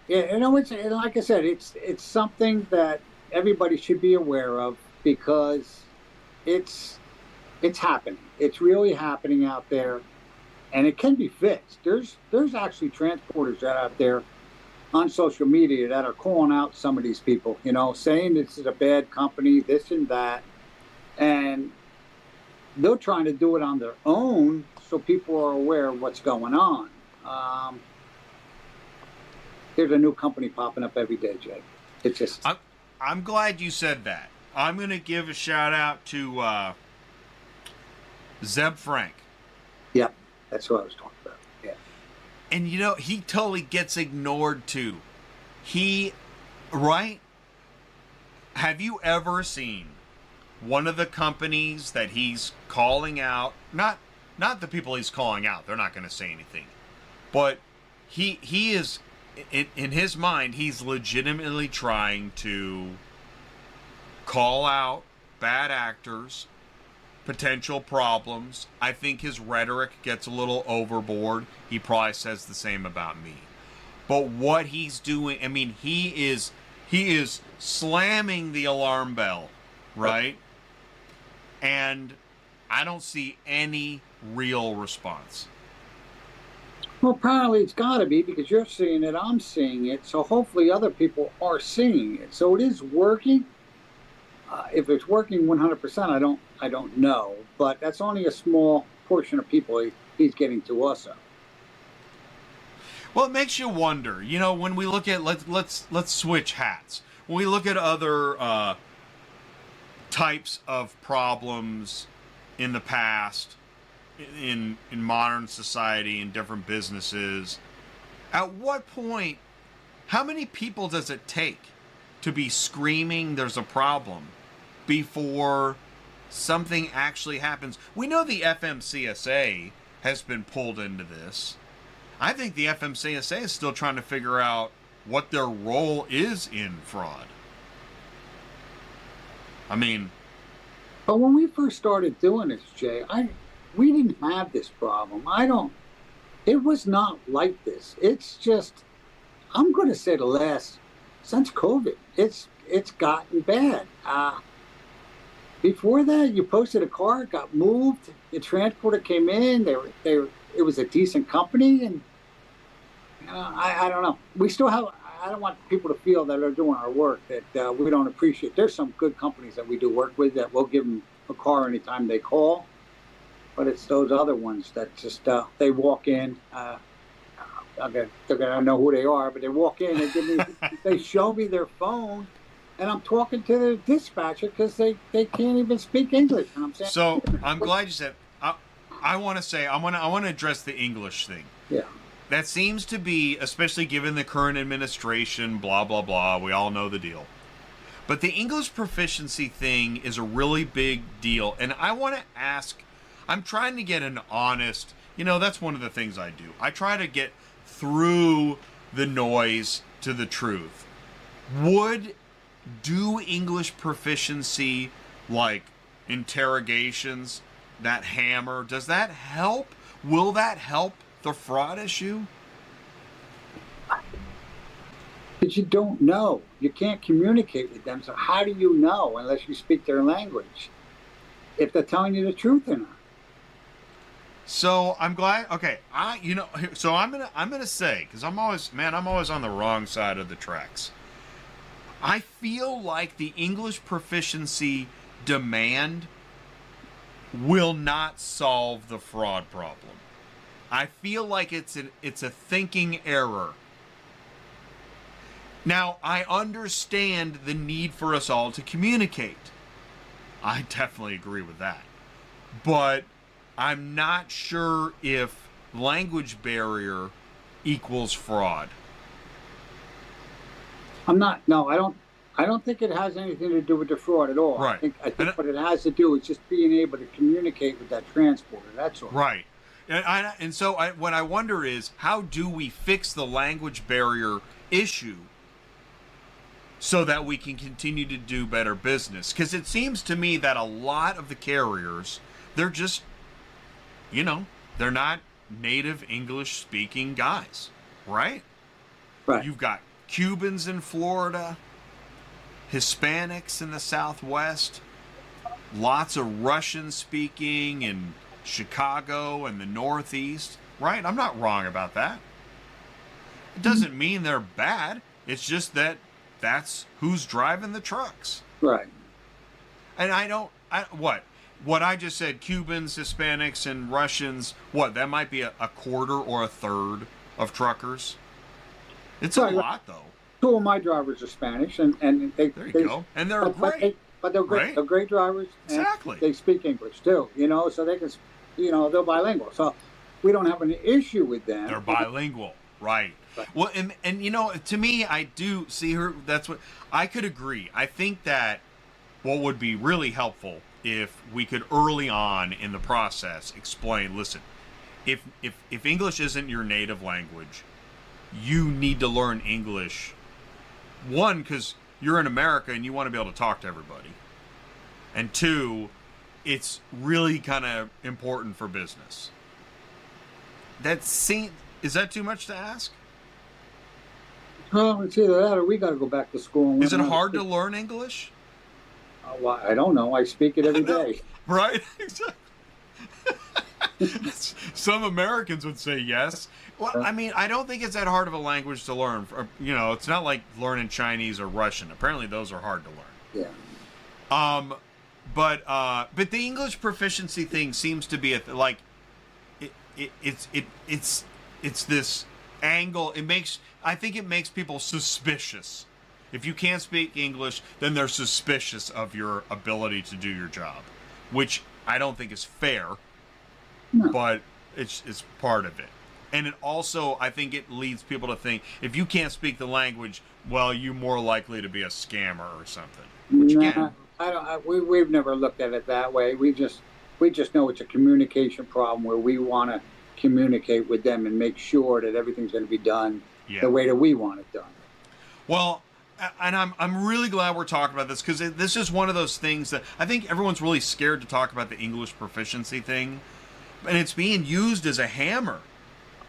It's like I said, it's something that everybody should be aware of, because it's happening. It's really happening out there, and it can be fixed. There's actually transporters that are out there on social media that are calling out some of these people, saying this is a bad company, this and that, and they're trying to do it on their own so people are aware of what's going on. There's a new company popping up every day, Jay. It's just... I'm glad you said that. I'm going to give a shout out to Zeb Frank. Yep, that's what I was talking about. Yeah. And he totally gets ignored too. Right? Have you ever seen one of the companies that he's calling out? Not the people he's calling out. They're not going to say anything. But he is... In his mind, he's legitimately trying to call out bad actors, potential problems. I think his rhetoric gets a little overboard. He probably says the same about me. But what he's doing, he is slamming the alarm bell, right? And I don't see any real response. Well, apparently it's got to be, because you're seeing it, I'm seeing it, so hopefully other people are seeing it. So it is working. If it's working 100%, I don't know, but that's only a small portion of people he's getting to also. Well, it makes you wonder. When we look at let's switch hats. When we look at other types of problems in the past in modern society, in different businesses. At what point, how many people does it take to be screaming there's a problem before something actually happens? We know the FMCSA has been pulled into this. I think the FMCSA is still trying to figure out what their role is in fraud. I mean, But when we first started doing this, Jay, we didn't have this problem. It was not like this. It's just, I'm going to say since COVID, it's gotten bad. Before that, you posted a car, it got moved, the transporter came in, it was a decent company, and I don't know. We still have, I don't want people to feel that they're doing our work, that we don't appreciate. There's some good companies that we do work with that will give them a car anytime they call, but it's those other ones that just, they walk in, they're gonna know who they are, but they walk in, they show me their phone, and I'm talking to the dispatcher because they can't even speak English. And I'm saying, so I'm glad you said. I want to say I want to address the English thing. yeah, That seems to be, especially given the current administration, blah blah blah. We all know the deal. But the English proficiency thing is a really big deal, and I want to ask. I'm trying to get an honest. That's one of the things I do. I try to get through the noise to the truth. Do English proficiency, like interrogations, that hammer, does that help? Will that help the fraud issue? but you don't know. You can't communicate with them. So how do you know unless you speak their language if they're telling you the truth or not? So I'm glad. Okay, so I'm gonna say, because I'm always on the wrong side of the tracks. I feel like the English proficiency demand will not solve the fraud problem. I feel like it's a thinking error. Now, I understand the need for us all to communicate. I definitely agree with that. But I'm not sure if language barrier equals fraud. No, I don't think it has anything to do with the fraud at all. Right. I think what it has to do is just being able to communicate with that transporter. That's all. Right. And so what I wonder is, how do we fix the language barrier issue so that we can continue to do better business? Because it seems to me that a lot of the carriers, they're just, they're not native English speaking guys, right? Right. You've got Cubans in Florida, Hispanics in the Southwest, lots of Russian speaking in Chicago and the Northeast, right? I'm not wrong about that. It doesn't mean they're bad. It's just that that's who's driving the trucks. Right. And what I just said, Cubans, Hispanics, and Russians, that might be a quarter or a third of truckers? It's a lot, though. Two of my drivers are Spanish, and there you go. And they're great. But they're great. Right? They're great drivers. And exactly. They speak English too, so they can, they're bilingual. So we don't have an issue with them. They're bilingual, right? Well, and to me, I do see her. That's what I could agree. I think that what would be really helpful if we could early on in the process explain, listen, if English isn't your native language, you need to learn English. One, because you're in America and you want to be able to talk to everybody. And two, it's really kind of important for business. Is that too much to ask? Well, it's either that or we got to go back to school. And is it hard to learn English? Well, I don't know. I speak it every day. Right? Some Americans would say yes. Well, I mean, I don't think it's that hard of a language to learn. It's not like learning Chinese or Russian. Apparently, those are hard to learn. Yeah. But the English proficiency thing seems to be it's this angle. I think it makes people suspicious. If you can't speak English, then they're suspicious of your ability to do your job, which I don't think is fair, No. but it's part of it. And it also, I think it leads people to think, if you can't speak the language, well, you're more likely to be a scammer or something. Which again, We've never looked at it that way. We just know it's a communication problem where we want to communicate with them and make sure that everything's going to be done yeah. the way that we want it done. Well, and I'm really glad we're talking about this, because this is one of those things that I think everyone's really scared to talk about, the English proficiency thing, and it's being used as a hammer.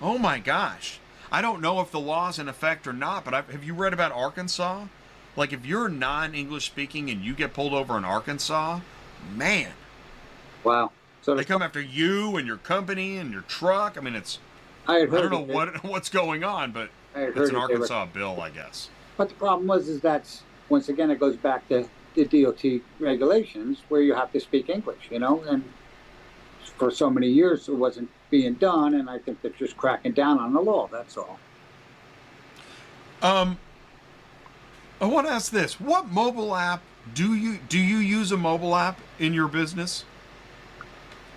Oh my gosh. I don't know if the law's in effect or not, but have you read about Arkansas? Like, if you're non-English speaking and you get pulled over in Arkansas, man. Wow. So they come after you and your company and your truck. I mean, I don't know what's going on, but it's an Arkansas bill, I guess. But the problem is that's, once again, it goes back to the DOT regulations where you have to speak English, and for so many years it wasn't being done, and I think they're just cracking down on the law, that's all. I want to ask this. What mobile app do you use a mobile app in your business?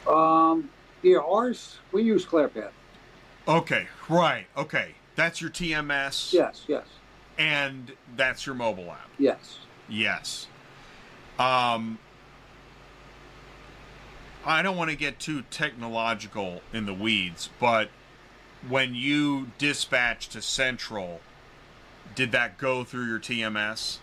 Yeah, ours, we use ClearPath. Okay, right. Okay. That's your TMS? Yes. And that's your mobile app? Yes. Yes. I don't want to get too technological in the weeds, but when you dispatch to Central, did that go through your TMS?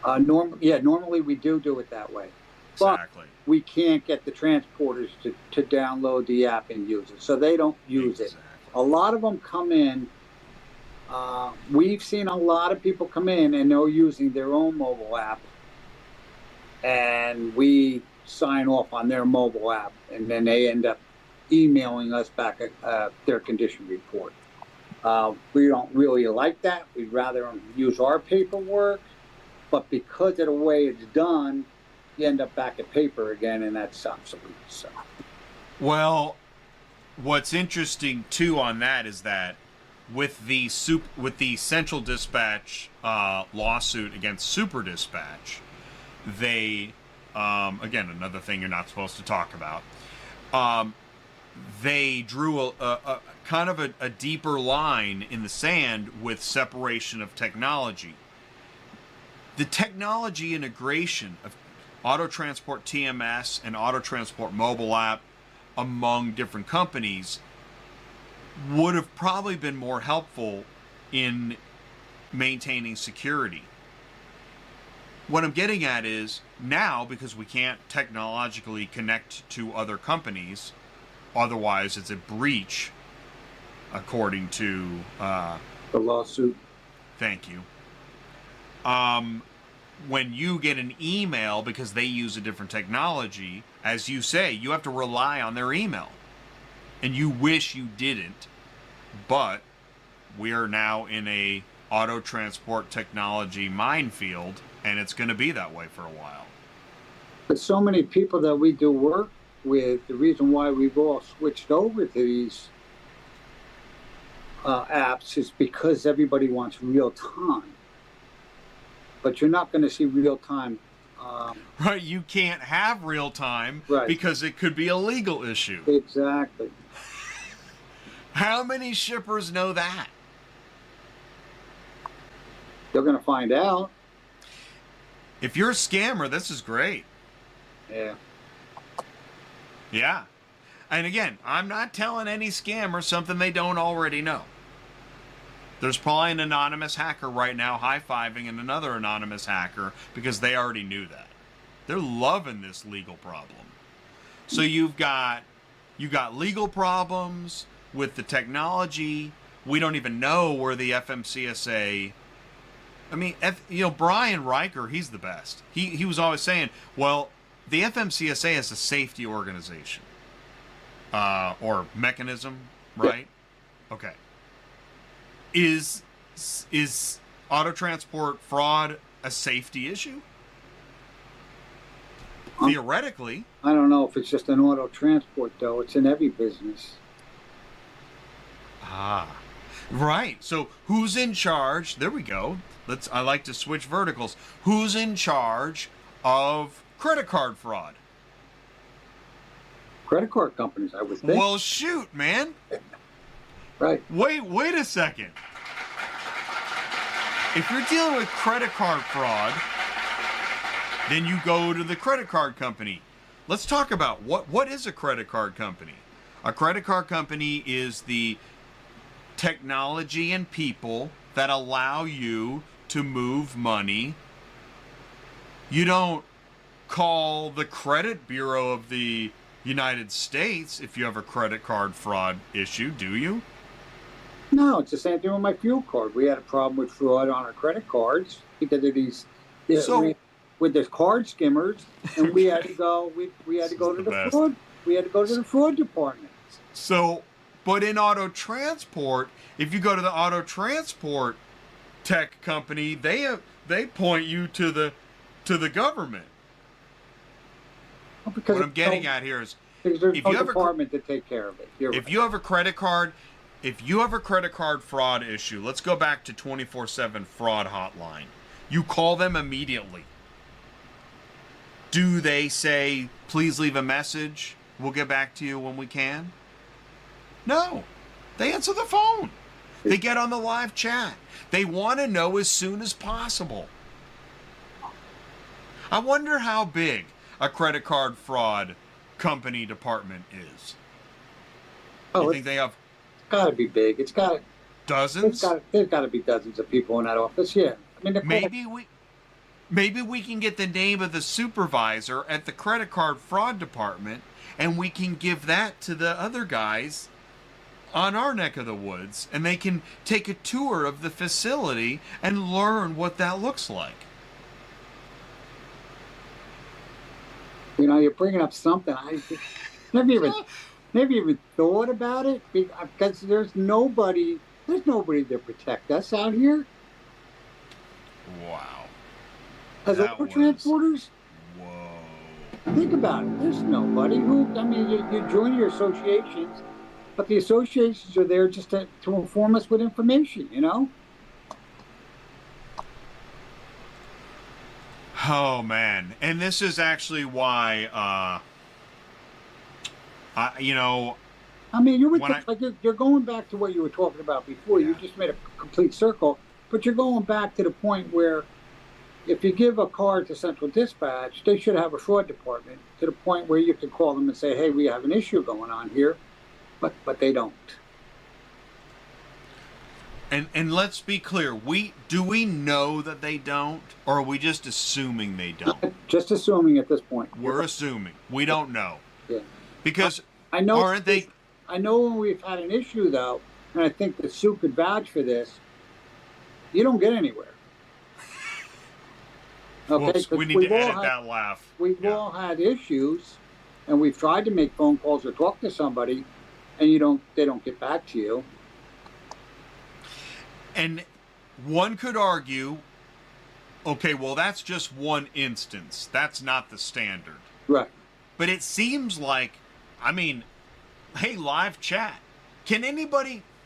Normally we do it that way. Exactly. But we can't get the transporters to download the app and use it, so they don't use it. A lot of them come in. We've seen a lot of people come in and they're using their own mobile app, and we sign off on their mobile app, and then they end up emailing us back their condition report. We don't really like that. We'd rather use our paperwork, but because of the way it's done, you end up back at paper again, and that's obsolete. So, well, what's interesting too on that is that with the Central Dispatch lawsuit against Super Dispatch, they again, another thing you're not supposed to talk about. They drew a kind of a deeper line in the sand with separation of technology. The technology integration of Auto Transport TMS and Auto Transport mobile app among different companies would have probably been more helpful in maintaining security. What I'm getting at is, now, because we can't technologically connect to other companies, otherwise it's a breach, according to the lawsuit. Thank you. When you get an email because they use a different technology, as you say, you have to rely on their email. And you wish you didn't, but we are now in a auto transport technology minefield, and it's going to be that way for a while. But so many people that we do work with, the reason why we've all switched over to these apps is because everybody wants real time. But you're not going to see real time. Right, you can't have real time, right, because it could be a legal issue. Exactly. How many shippers know that? They're going to find out. If you're a scammer, this is great. Yeah. Yeah. And again, I'm not telling any scammer something they don't already know. There's probably an anonymous hacker right now high-fiving another anonymous hacker because they already knew that. They're loving this legal problem. So you've got legal problems with the technology. We don't even know where the FMCSA... I mean, Brian Riker, he's the best. He was always saying, well, the FMCSA is a safety organization. Or mechanism, right? Yeah. Okay. Is auto transport fraud a safety issue? Theoretically. I don't know if it's just an auto transport, though. It's in every business. Right. So who's in charge? There we go. I like to switch verticals. Who's in charge of credit card fraud? Credit card companies, I would think. Well, shoot, man. Right. Wait a second. If you're dealing with credit card fraud, then you go to the credit card company. Let's talk about what is a credit card company? A credit card company is the technology and people that allow you to move money. You don't call the credit bureau of the United States if you have a credit card fraud issue, do you? No, it's the same thing with my fuel card. We had a problem with fraud on our credit cards because of these with the card skimmers, and we had to go. We had to go to the fraud. We had to go to the fraud department. So, but in auto transport, if you go to the auto transport tech company, they point you to the government. Well, because what I'm getting at here is, because there's no department to take care of it. You have a credit card, if you have a credit card fraud issue, let's go back to 24/7 fraud hotline. You call them immediately. Do they say, please leave a message, we'll get back to you when we can? No. They answer the phone. They get on the live chat. They want to know as soon as possible. I wonder how big a credit card fraud company department is. You think they have? It's got to be big. It's got dozens. There's got to be dozens of people in that office. Yeah, I mean, maybe we can get the name of the supervisor at the credit card fraud department, and we can give that to the other guys on our neck of the woods, and they can take a tour of the facility and learn what that looks like. You know, you're bringing up something I never even thought about it, because there's nobody to protect us out here. Wow. As auto transporters. Whoa. Think about it. There's nobody you join your associations, but the associations are there just to inform us with information, you know? Oh man, and this is actually why, you're going back to what you were talking about before. Yeah. You just made a complete circle, but you're going back to the point where if you give a card to Central Dispatch, they should have a fraud department to the point where you can call them and say, hey, we have an issue going on here, but they don't. And let's be clear, do we know that they don't, or are we just assuming they don't? Just assuming at this point. We're assuming. We don't know. Yeah. Because I know aren't they? I know when we've had an issue though, and I think that Sue could vouch for this, you don't get anywhere. Okay, Whoops, we need to edit that laugh. We've all had issues, and we've tried to make phone calls or talk to somebody, and they don't get back to you. And one could argue, okay, well, that's just one instance. That's not the standard. Right. But it seems like, hey, live chat.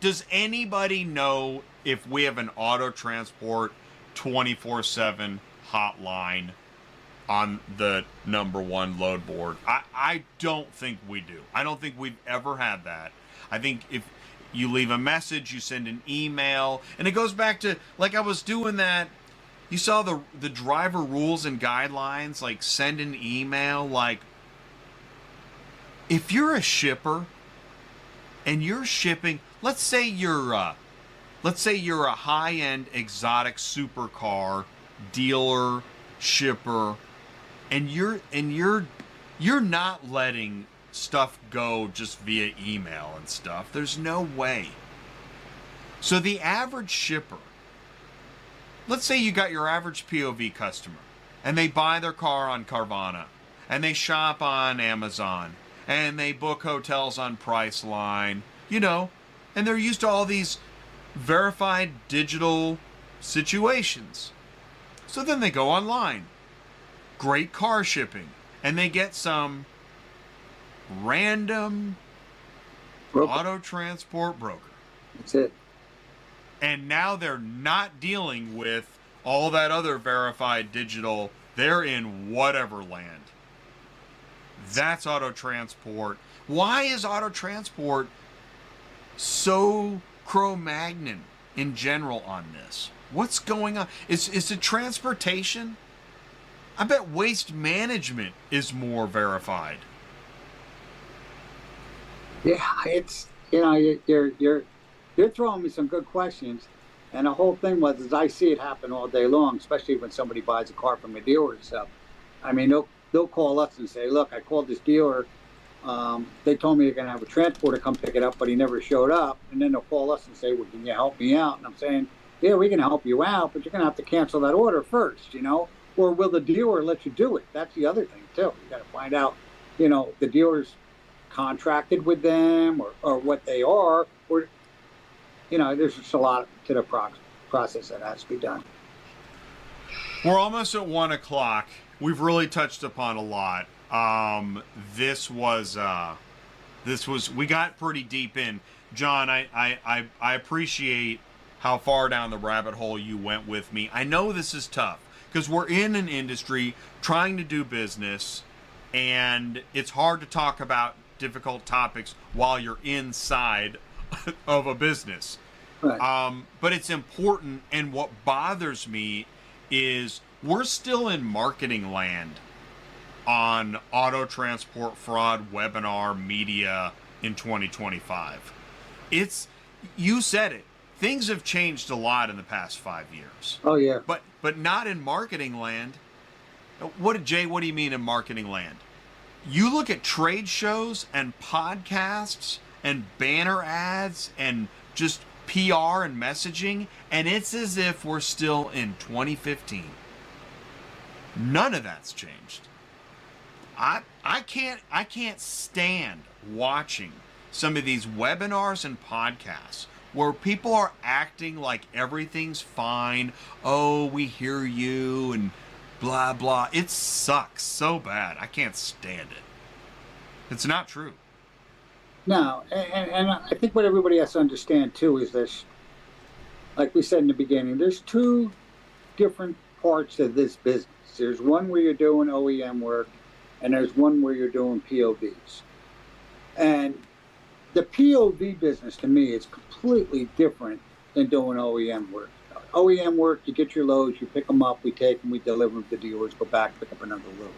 Does anybody know if we have an auto transport 24/7 hotline on the #1 load board? I don't think we do. I don't think we've ever had that. I think if you leave a message, you send an email, and it goes back to, like I was doing that, you saw the driver rules and guidelines, like send an email, like if you're a shipper and you're shipping, let's say you're a high-end exotic supercar dealer, shipper, and you're not letting stuff go just via email and stuff. There's no way. So the average shipper, let's say you got your average POV customer, and they buy their car on Carvana, and they shop on Amazon, and they book hotels on Priceline, and they're used to all these verified digital situations. So then they go online. Great car shipping. And they get some random auto transport broker. That's it. And now they're not dealing with all that other verified digital. They're in whatever land. That's auto transport. Why is auto transport so Cro-Magnon in general on this? What's going on? Is it transportation? I bet waste management is more verified. Yeah, it's you're throwing me some good questions, and the whole thing was is I see it happen all day long, especially when somebody buys a car from a dealer and stuff. I mean, they'll call us and say, "Look, I called this dealer. They told me you're going to have a transporter come pick it up, but he never showed up." And then they'll call us and say, "Well, can you help me out?" And I'm saying, "Yeah, we can help you out, but you're going to have to cancel that order first, Or will the dealer let you do it?" That's the other thing too. You got to find out, the dealer's contracted with them or what they are, or there's just a lot to the process that has to be done. We're almost at 1 o'clock. We've really touched upon a lot. This was we got pretty deep in. John, I appreciate how far down the rabbit hole you went with me. I know this is tough because we're in an industry trying to do business, and it's hard to talk about difficult topics while you're inside of a business. Right. But it's important, and what bothers me is we're still in marketing land on auto transport fraud webinar media in 2025. You said it. Things have changed a lot in the past 5 years. Oh yeah. But not in marketing land. What do you mean in marketing land? You look at trade shows and podcasts and banner ads and just PR and messaging, and it's as if we're still in 2015. None of that's changed. I can't stand watching some of these webinars and podcasts where people are acting like everything's fine. Oh, we hear you and blah blah. It sucks so bad. I can't stand it. It's not true. No, and I think what everybody has to understand too is this, like we said in the beginning, there's two different parts of this business. There's one where you're doing OEM work, and there's one where you're doing POVs. And the POV business to me is completely different than doing OEM work. OEM work, you get your loads, you pick them up, we take them, we deliver them to dealers, go back, pick up another load.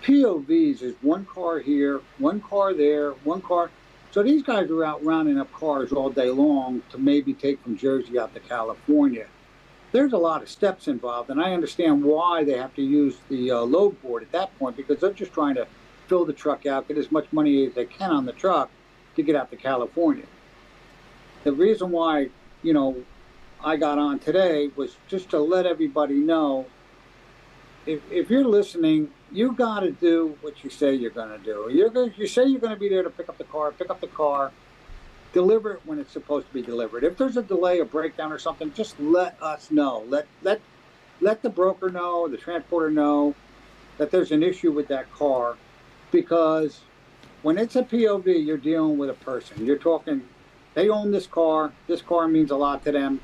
POVs is one car here, one car there, one car. So these guys are out rounding up cars all day long to maybe take from Jersey out to California. There's a lot of steps involved, and I understand why they have to use the load board at that point, because they're just trying to fill the truck out, get as much money as they can on the truck to get out to California. The reason why, I got on today was just to let everybody know, if you're listening, you got to do what you say you're going to do. You say you're going to be there to pick up the car, deliver it when it's supposed to be delivered. If there's a delay, a breakdown or something, just let us know. Let the broker know, the transporter know that there's an issue with that car, because when it's a POV, you're dealing with a person. You're talking, they own this car means a lot to them.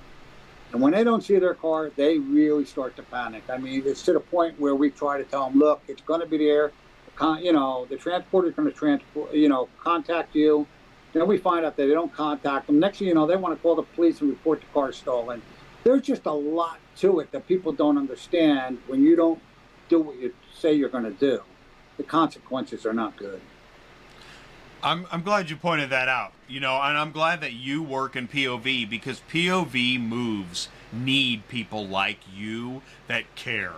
And when they don't see their car, they really start to panic. I mean, it's to the point where we try to tell them, look, it's going to be there. The transporter is going to contact you. Then we find out that they don't contact them. Next thing you know, they want to call the police and report the car stolen. There's just a lot to it that people don't understand. When you don't do what you say you're going to do, the consequences are not good. I'm glad you pointed that out, and I'm glad that you work in POV, because POV moves need people like you that care.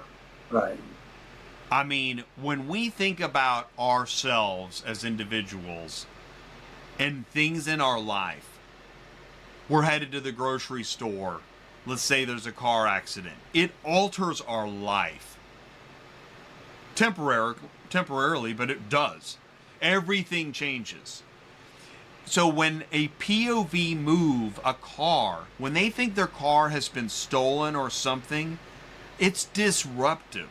Right. I mean, when we think about ourselves as individuals and things in our life, we're headed to the grocery store. Let's say there's a car accident. It alters our life. Temporarily, but it does. Everything changes. So when a POV move a car, when they think their car has been stolen or something, it's disruptive,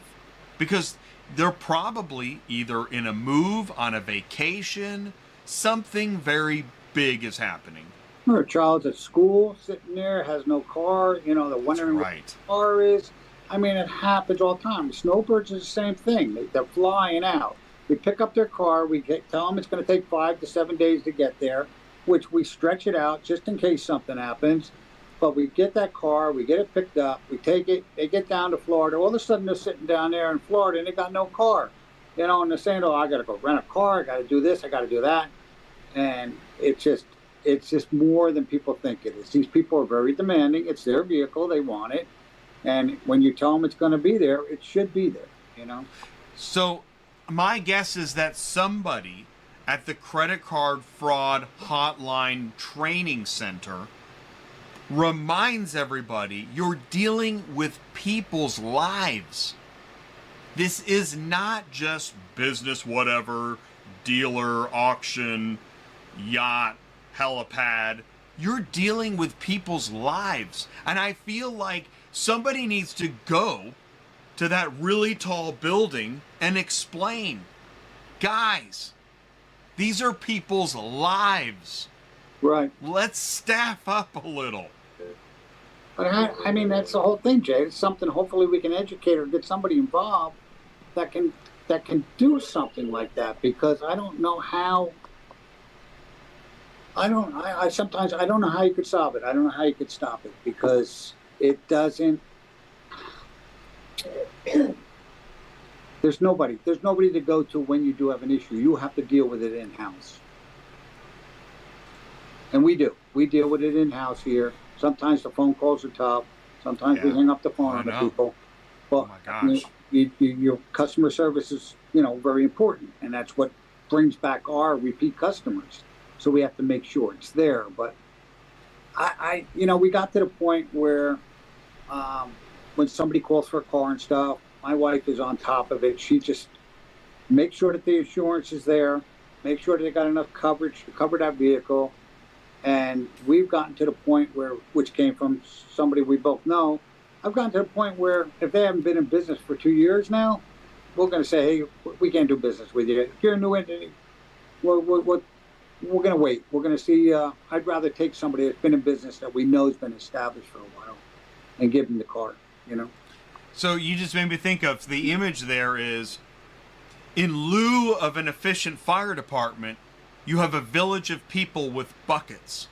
because they're probably either in a move, on a vacation, something very big is happening. Or a child's at school sitting there, has no car, they're That's wondering what right. the car is. I mean, it happens all the time. Snowbirds is the same thing. They're flying out. We pick up their car, tell them it's going to take 5 to 7 days to get there, which we stretch it out just in case something happens. But we get that car, we get it picked up, we take it, they get down to Florida. All of a sudden, they're sitting down there in Florida and they got no car. And they're saying, oh, I got to go rent a car, I got to do this, I got to do that. And it's just more than people think it is. These people are very demanding. It's their vehicle. They want it. And when you tell them it's going to be there, it should be there. So my guess is that somebody at the credit card fraud hotline training center reminds everybody you're dealing with people's lives. This is not just business, whatever, dealer, auction, yacht, helipad. You're dealing with people's lives. And I feel like somebody needs to go to that really tall building and explain, guys, these are people's lives. Right. Let's staff up a little. But I mean, that's the whole thing, Jay. It's something. Hopefully, we can educate or get somebody involved that can do something like that. Because I don't know how. I sometimes I don't know how you could solve it. I don't know how you could stop it because it doesn't. There's nobody to go to when you do have an issue. You have to deal with it in house. And we do. We deal with it in house here. Sometimes the phone calls are tough. Sometimes we hang up the phone on the people. But oh my gosh. Your customer service is, very important, and that's what brings back our repeat customers. So we have to make sure it's there. But we got to the point where when somebody calls for a car and stuff, my wife is on top of it. She just makes sure that the insurance is there, make sure that they got enough coverage to cover that vehicle. And we've gotten to the point where, which came from somebody we both know, I've gotten to the point where if they haven't been in business for 2 years now, we're going to say, hey, we can't do business with you. If you're a new entity, we're going to wait. We're going to see. I'd rather take somebody that's been in business that we know has been established for a while and give them the car, So you just made me think of the image there is, in lieu of an efficient fire department, you have a village of people with buckets.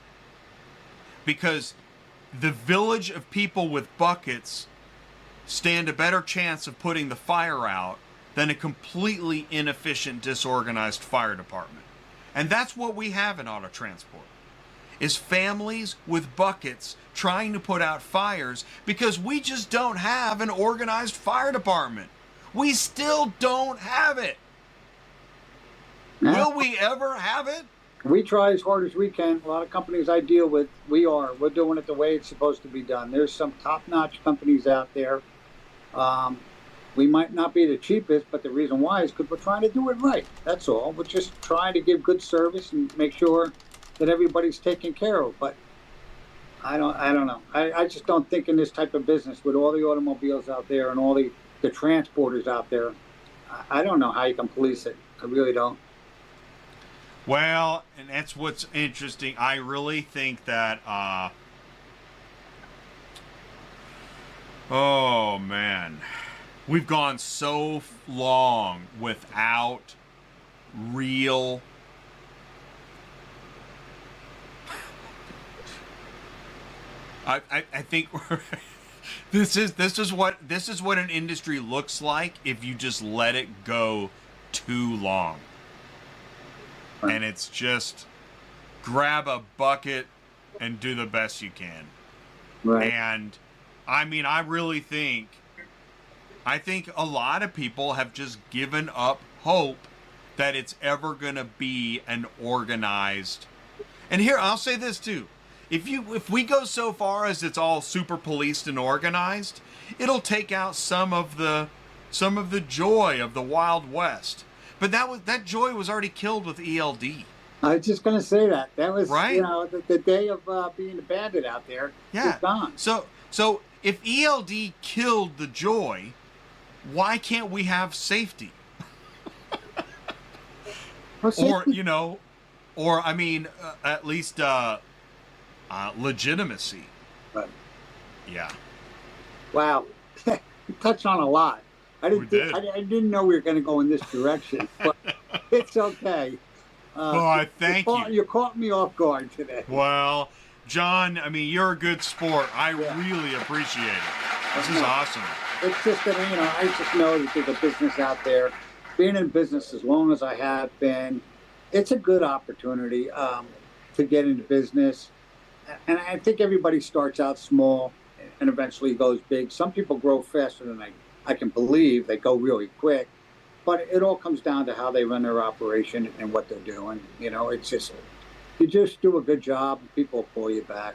Because the village of people with buckets stand a better chance of putting the fire out than a completely inefficient, disorganized fire department. And that's what we have in auto transport, is families with buckets trying to put out fires because we just don't have an organized fire department. We still don't have it. Will we ever have it? We try as hard as we can. A lot of companies I deal with, we're doing it the way it's supposed to be done. There's some top-notch companies out there. We might not be the cheapest, but the reason why is because we're trying to do it right. That's all. We're just trying to give good service and make sure that everybody's taken care of. But I don't know. I just don't think in this type of business with all the automobiles out there and all the transporters out there, I don't know how you can police it. I really don't. Well, and that's what's interesting. I really think that, oh man, we've gone so long without real I think this is what an industry looks like if you just let it go too long. And it's just grab a bucket and do the best you can. Right. And I mean, I think a lot of people have just given up hope that it's ever going to be an organized. And here, I'll say this too. If we go so far as it's all super policed and organized, it'll take out some of the joy of the Wild West. But that joy was already killed with ELD. I was just going to say that. That was, right? The day of being a bandit out there is gone. So if ELD killed the joy, why can't we have safety? Well, safety. Or, at least legitimacy. But Yeah. wow, you touched on a lot. I didn't know we were going to go in this direction, but it's okay. Boy, thank you. You caught me off guard today. Well, John, I mean, you're a good sport. I Yeah. really appreciate it. This is awesome. It's just that, I just know that there's a business out there. Being in business as long as I have been, it's a good opportunity to get into business. And I think everybody starts out small and eventually goes big. Some people grow faster than I can believe. They go really quick. But it all comes down to how they run their operation and what they're doing. It's just, you just do a good job, people will pull you back.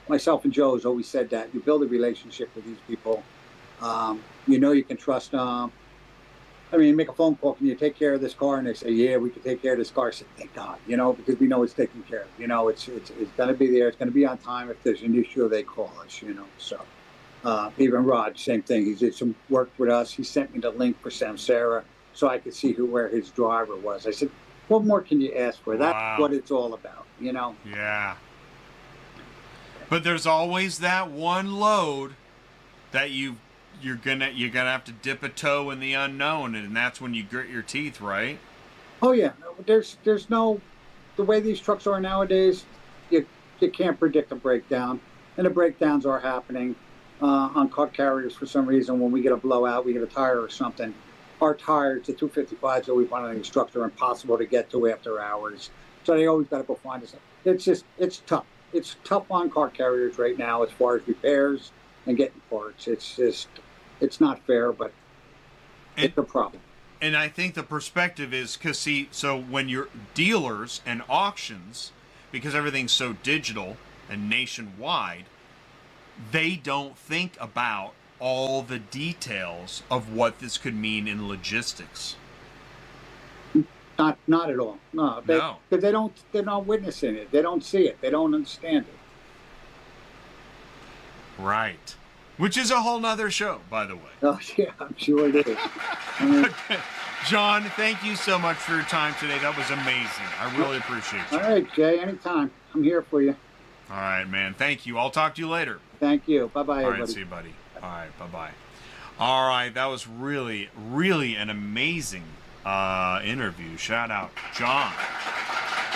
Myself and Joe has always said that. You build a relationship with these people. You can trust them. You make a phone call, can you take care of this car? And they say, yeah, we can take care of this car. I say, thank God, because we know it's taken care of. It's going to be there. It's going to be on time. If there's an issue, they call us, So even Rod, same thing. He did some work with us. He sent me the link for Samsara so I could see where his driver was. I said, what more can you ask for? That's what it's all about, Yeah. But there's always that one load that you're gonna have to dip a toe in the unknown, and that's when you grit your teeth, right? Oh yeah, there's no, the way these trucks are nowadays, you can't predict a breakdown, and the breakdowns are happening on car carriers for some reason. When we get a blowout, we get a tire or something. Our tires, the 255s that we find on these trucks, are impossible to get to after hours, so they always got to go find us. It's tough. It's tough on car carriers right now as far as repairs and getting parts. It's not fair, but it's a problem. And I think the perspective is so when you're dealers and auctions, because everything's so digital and nationwide, they don't think about all the details of what this could mean in logistics. Not at all. No, because they're not witnessing it. They don't see it. They don't understand it. Right. Which is a whole nother show, by the way. Oh, yeah, I'm sure it is. John, thank you so much for your time today. That was amazing. I really appreciate you. All right, Jay, anytime. I'm here for you. All right, man. Thank you. I'll talk to you later. Thank you. Bye-bye, everybody. All right, see you, buddy. All right, bye-bye. All right, that was really, really an amazing interview. Shout out, John.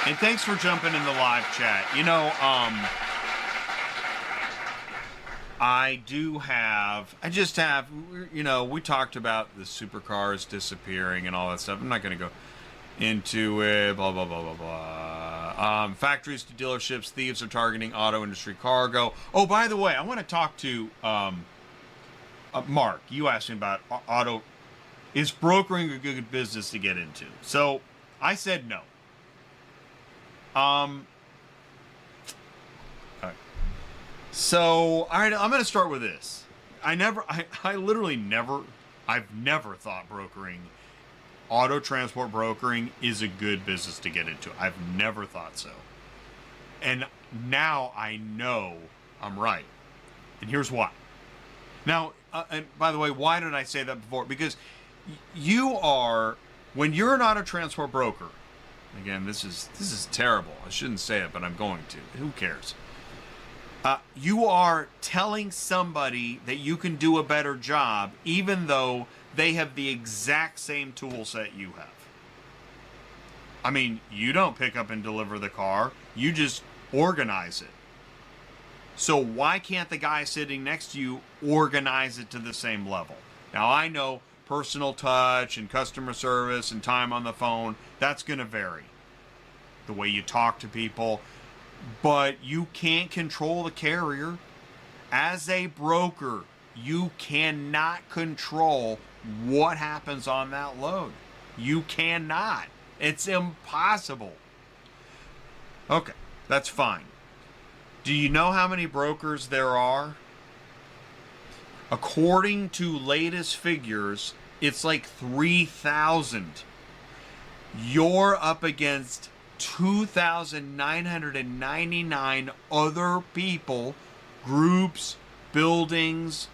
And thanks for jumping in the live chat. We talked about the supercars disappearing and all that stuff. I'm not going to go into it, blah, blah, blah, blah, blah. Factories to dealerships, thieves are targeting auto industry cargo. Oh, by the way, I want to talk to Mark. You asked me about auto. Is brokering a good business to get into? So I said no. All right. So, all right, I'm going to start with this. I've never thought auto transport brokering is a good business to get into. I've never thought so. And now I know I'm right. And here's why. Now, and by the way, why did I say that before? Because when you're an auto transport broker, again, this is terrible. I shouldn't say it, but I'm going to. Who cares? You are telling somebody that you can do a better job, even though they have the exact same tool set you have. I mean, you don't pick up and deliver the car. You just organize it. So why can't the guy sitting next to you organize it to the same level? Now, I know personal touch and customer service and time on the phone, that's going to vary. The way you talk to people. But you can't control the carrier. As a broker, you cannot control what happens on that load. You cannot. It's impossible. Okay, that's fine. Do you know how many brokers there are? According to latest figures, it's like 3,000. You're up against 2,999 other people, groups, buildings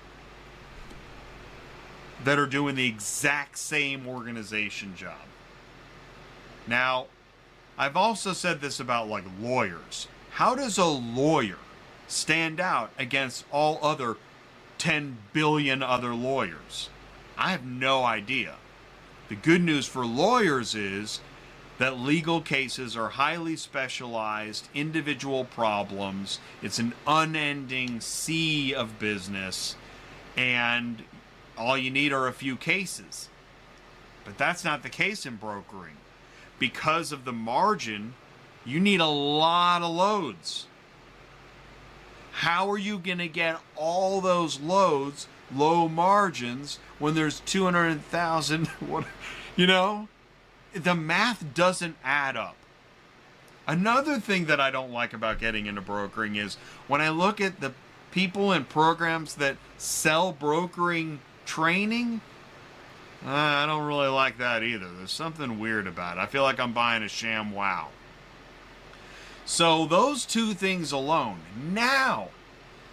that are doing the exact same organization job. Now, I've also said this about like lawyers. How does a lawyer stand out against all other 10 billion other lawyers? I have no idea. The good news for lawyers is that legal cases are highly specialized, individual problems. It's an unending sea of business, and all you need are a few cases. But that's not the case in brokering. Because of the margin, you need a lot of loads. How are you going to get all those loads, low margins, when there's 200,000? What, you know? The math doesn't add up. Another thing that I don't like about getting into brokering is when I look at the people and programs that sell brokering training, I don't really like that either. There's something weird about it. I feel like I'm buying a sham wow. So those two things alone. Now,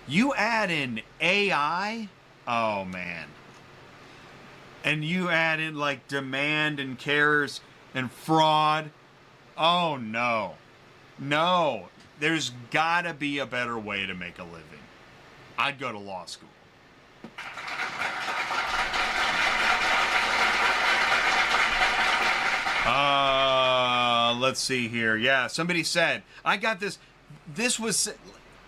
you add in AI, oh man. And you add in like demand and carriers and fraud. Oh no. No. There's gotta be a better way to make a living. I'd go to law school. Let's see here. Yeah, somebody said, I got this. This was,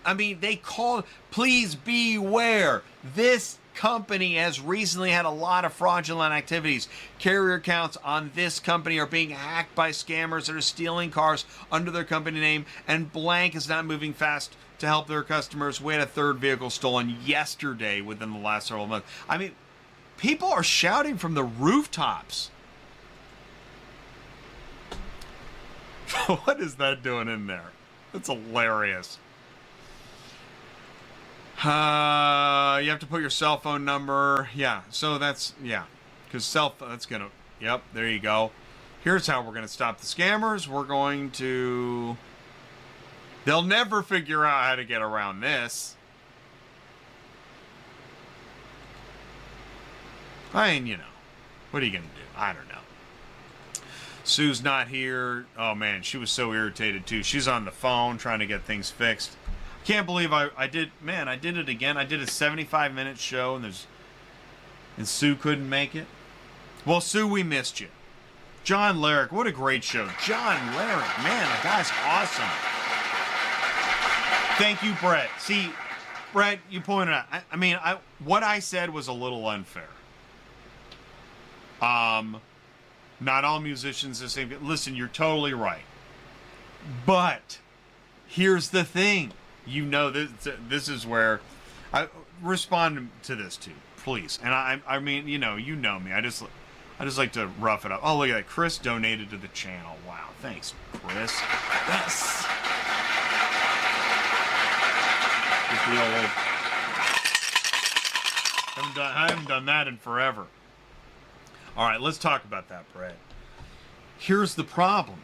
I mean, they called, please beware. This company has recently had a lot of fraudulent activities. Carrier accounts on this company are being hacked by scammers that are stealing cars under their company name, and blank is not moving fast to help their customers. We had a third vehicle stolen yesterday within the last several months. I mean, people are shouting from the rooftops. What is that doing in there? That's hilarious. You have to put your cell phone number. Yeah, so that's, yeah. Because that's going to, yep, there you go. Here's how we're going to stop the scammers. We're going to, they'll never figure out how to get around this. I mean, you know, what are you going to do? I don't know. Sue's not here. Oh man, she was so irritated too. She's on the phone trying to get things fixed. Can't believe I did it again. I did a 75-minute show and Sue couldn't make it. Well, Sue, we missed you. John Larick, what a great show. John Larick, man, the guy's awesome. Thank you, Brett. See, Brett, you pointed out. I mean, what I said was a little unfair. Not all musicians the same. Listen, you're totally right. But here's the thing. You know, this is where I respond to this too, please. And I mean, you know me. I just like to rough it up. Oh, look at that. Chris donated to the channel. Wow, thanks, Chris. Yes. Just the old. I haven't done that in forever. All right, let's talk about that, Brett. Here's the problem.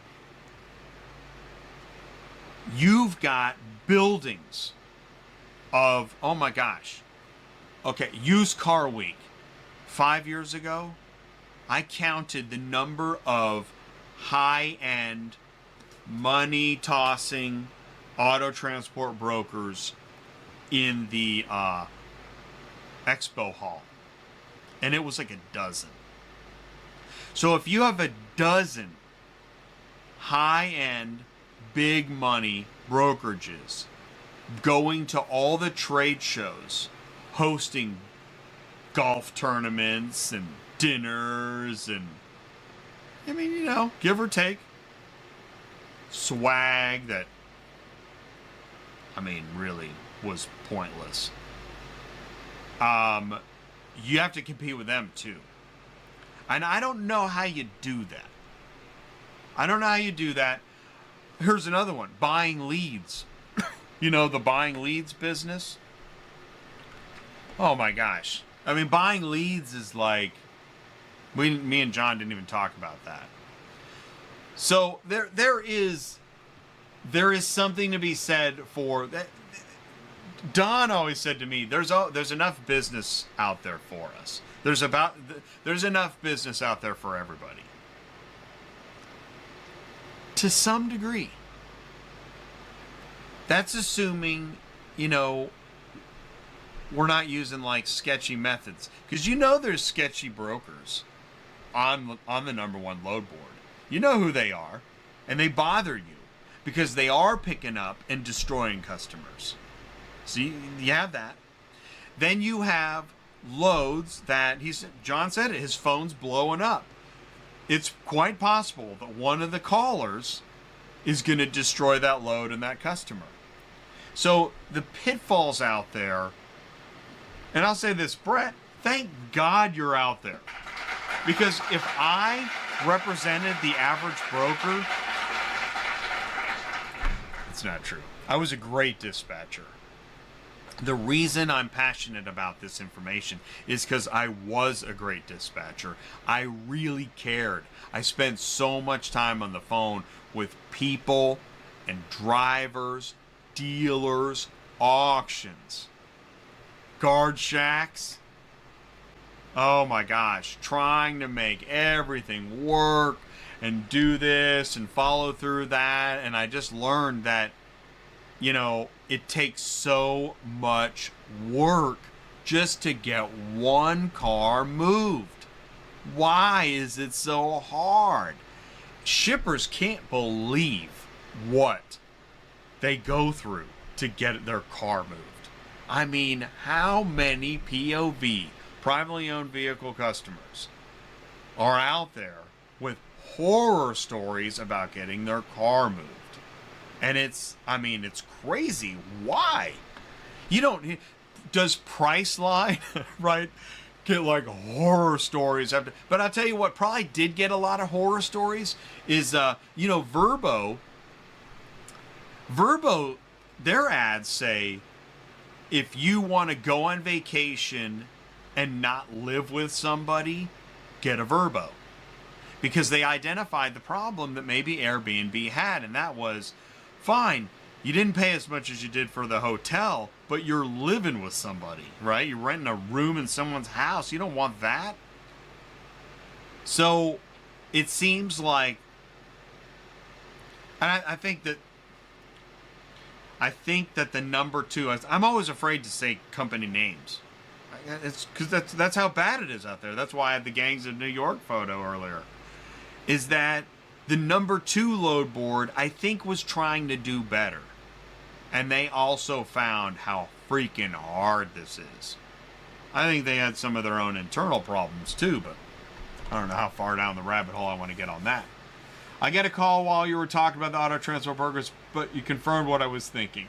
You've got buildings of, oh my gosh. Okay, used car week. 5 years ago, I counted the number of high-end, money-tossing auto transport brokers in the expo hall. And it was like a dozen. So if you have a dozen high-end, big money brokerages going to all the trade shows, hosting golf tournaments and dinners and, I mean, you know, give or take, swag that, I mean, really was pointless. You have to compete with them too. And I don't know how you do that. I don't know how you do that. Here's another one. Buying leads. You know, the buying leads business. Oh my gosh. I mean, buying leads is like, me and John didn't even talk about that. So there is something to be said for that. Don always said to me, there's enough business out there for us. There's enough business out there for everybody. To some degree. That's assuming, you know, we're not using like sketchy methods, because you know there's sketchy brokers on the number one load board. You know who they are, and they bother you because they are picking up and destroying customers. So you have that. Then you have loads that John said it, his phone's blowing up. It's quite possible that one of the callers is going to destroy that load and that customer. So the pitfalls out there, and I'll say this, Brett, thank God you're out there. Because if I represented the average broker, it's not true. I was a great dispatcher. The reason I'm passionate about this information is because I was a great dispatcher. I really cared. I spent so much time on the phone with people and drivers, dealers, auctions, guard shacks. Oh my gosh, trying to make everything work and do this and follow through that. And I just learned that, you know, it takes so much work just to get one car moved. Why is it so hard? Shippers can't believe what they go through to get their car moved. I mean, how many POV, privately owned vehicle customers, are out there with horror stories about getting their car moved? And it's crazy. Why? Does Priceline, right, get like horror stories after? But I'll tell you what probably did get a lot of horror stories is, Verbo, their ads say, if you want to go on vacation and not live with somebody, get a Verbo. Because they identified the problem that maybe Airbnb had, and that was, fine, you didn't pay as much as you did for the hotel, but you're living with somebody, right? You're renting a room in someone's house. You don't want that. So it seems like, and I think that the number two, I'm always afraid to say company names. It's because that's how bad it is out there. That's why I had the Gangs of New York photo earlier. Is that the number two load board, I think, was trying to do better. And they also found how freaking hard this is. I think they had some of their own internal problems too, but I don't know how far down the rabbit hole I want to get on that. I get a call while you were talking about the auto transfer brokers, but you confirmed what I was thinking.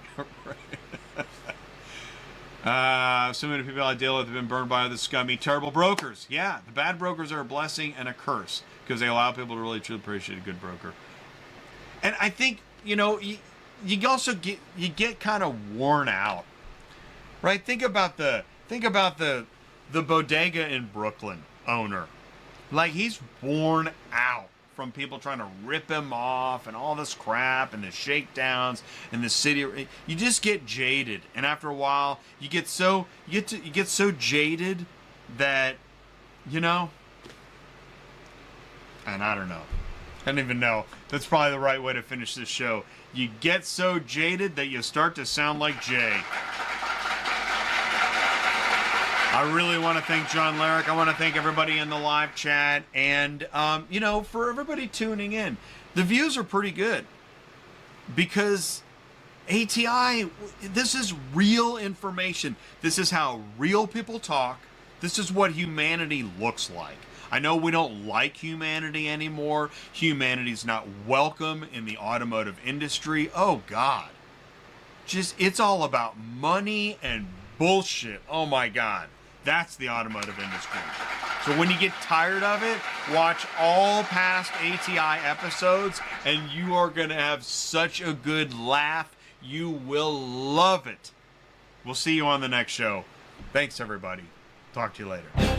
So many people I deal with have been burned by the scummy, terrible brokers. Yeah, the bad brokers are a blessing and a curse because they allow people to really truly appreciate a good broker. And I think, you also get kind of worn out, right? Think about the bodega in Brooklyn owner. Like, he's worn out from people trying to rip him off and all this crap and the shakedowns and the city. You just get jaded, and after a while, you get so jaded that, and I don't know. I don't even know. That's probably the right way to finish this show. You get so jaded that you start to sound like Jay. I really want to thank John Larick. I want to thank everybody in the live chat. And, for everybody tuning in, the views are pretty good. Because ATI, this is real information. This is how real people talk. This is what humanity looks like. I know we don't like humanity anymore. Humanity's not welcome in the automotive industry. Oh, God. It's all about money and bullshit. Oh, my God. That's the automotive industry. So when you get tired of it, watch all past ATI episodes, and you are going to have such a good laugh. You will love it. We'll see you on the next show. Thanks, everybody. Talk to you later.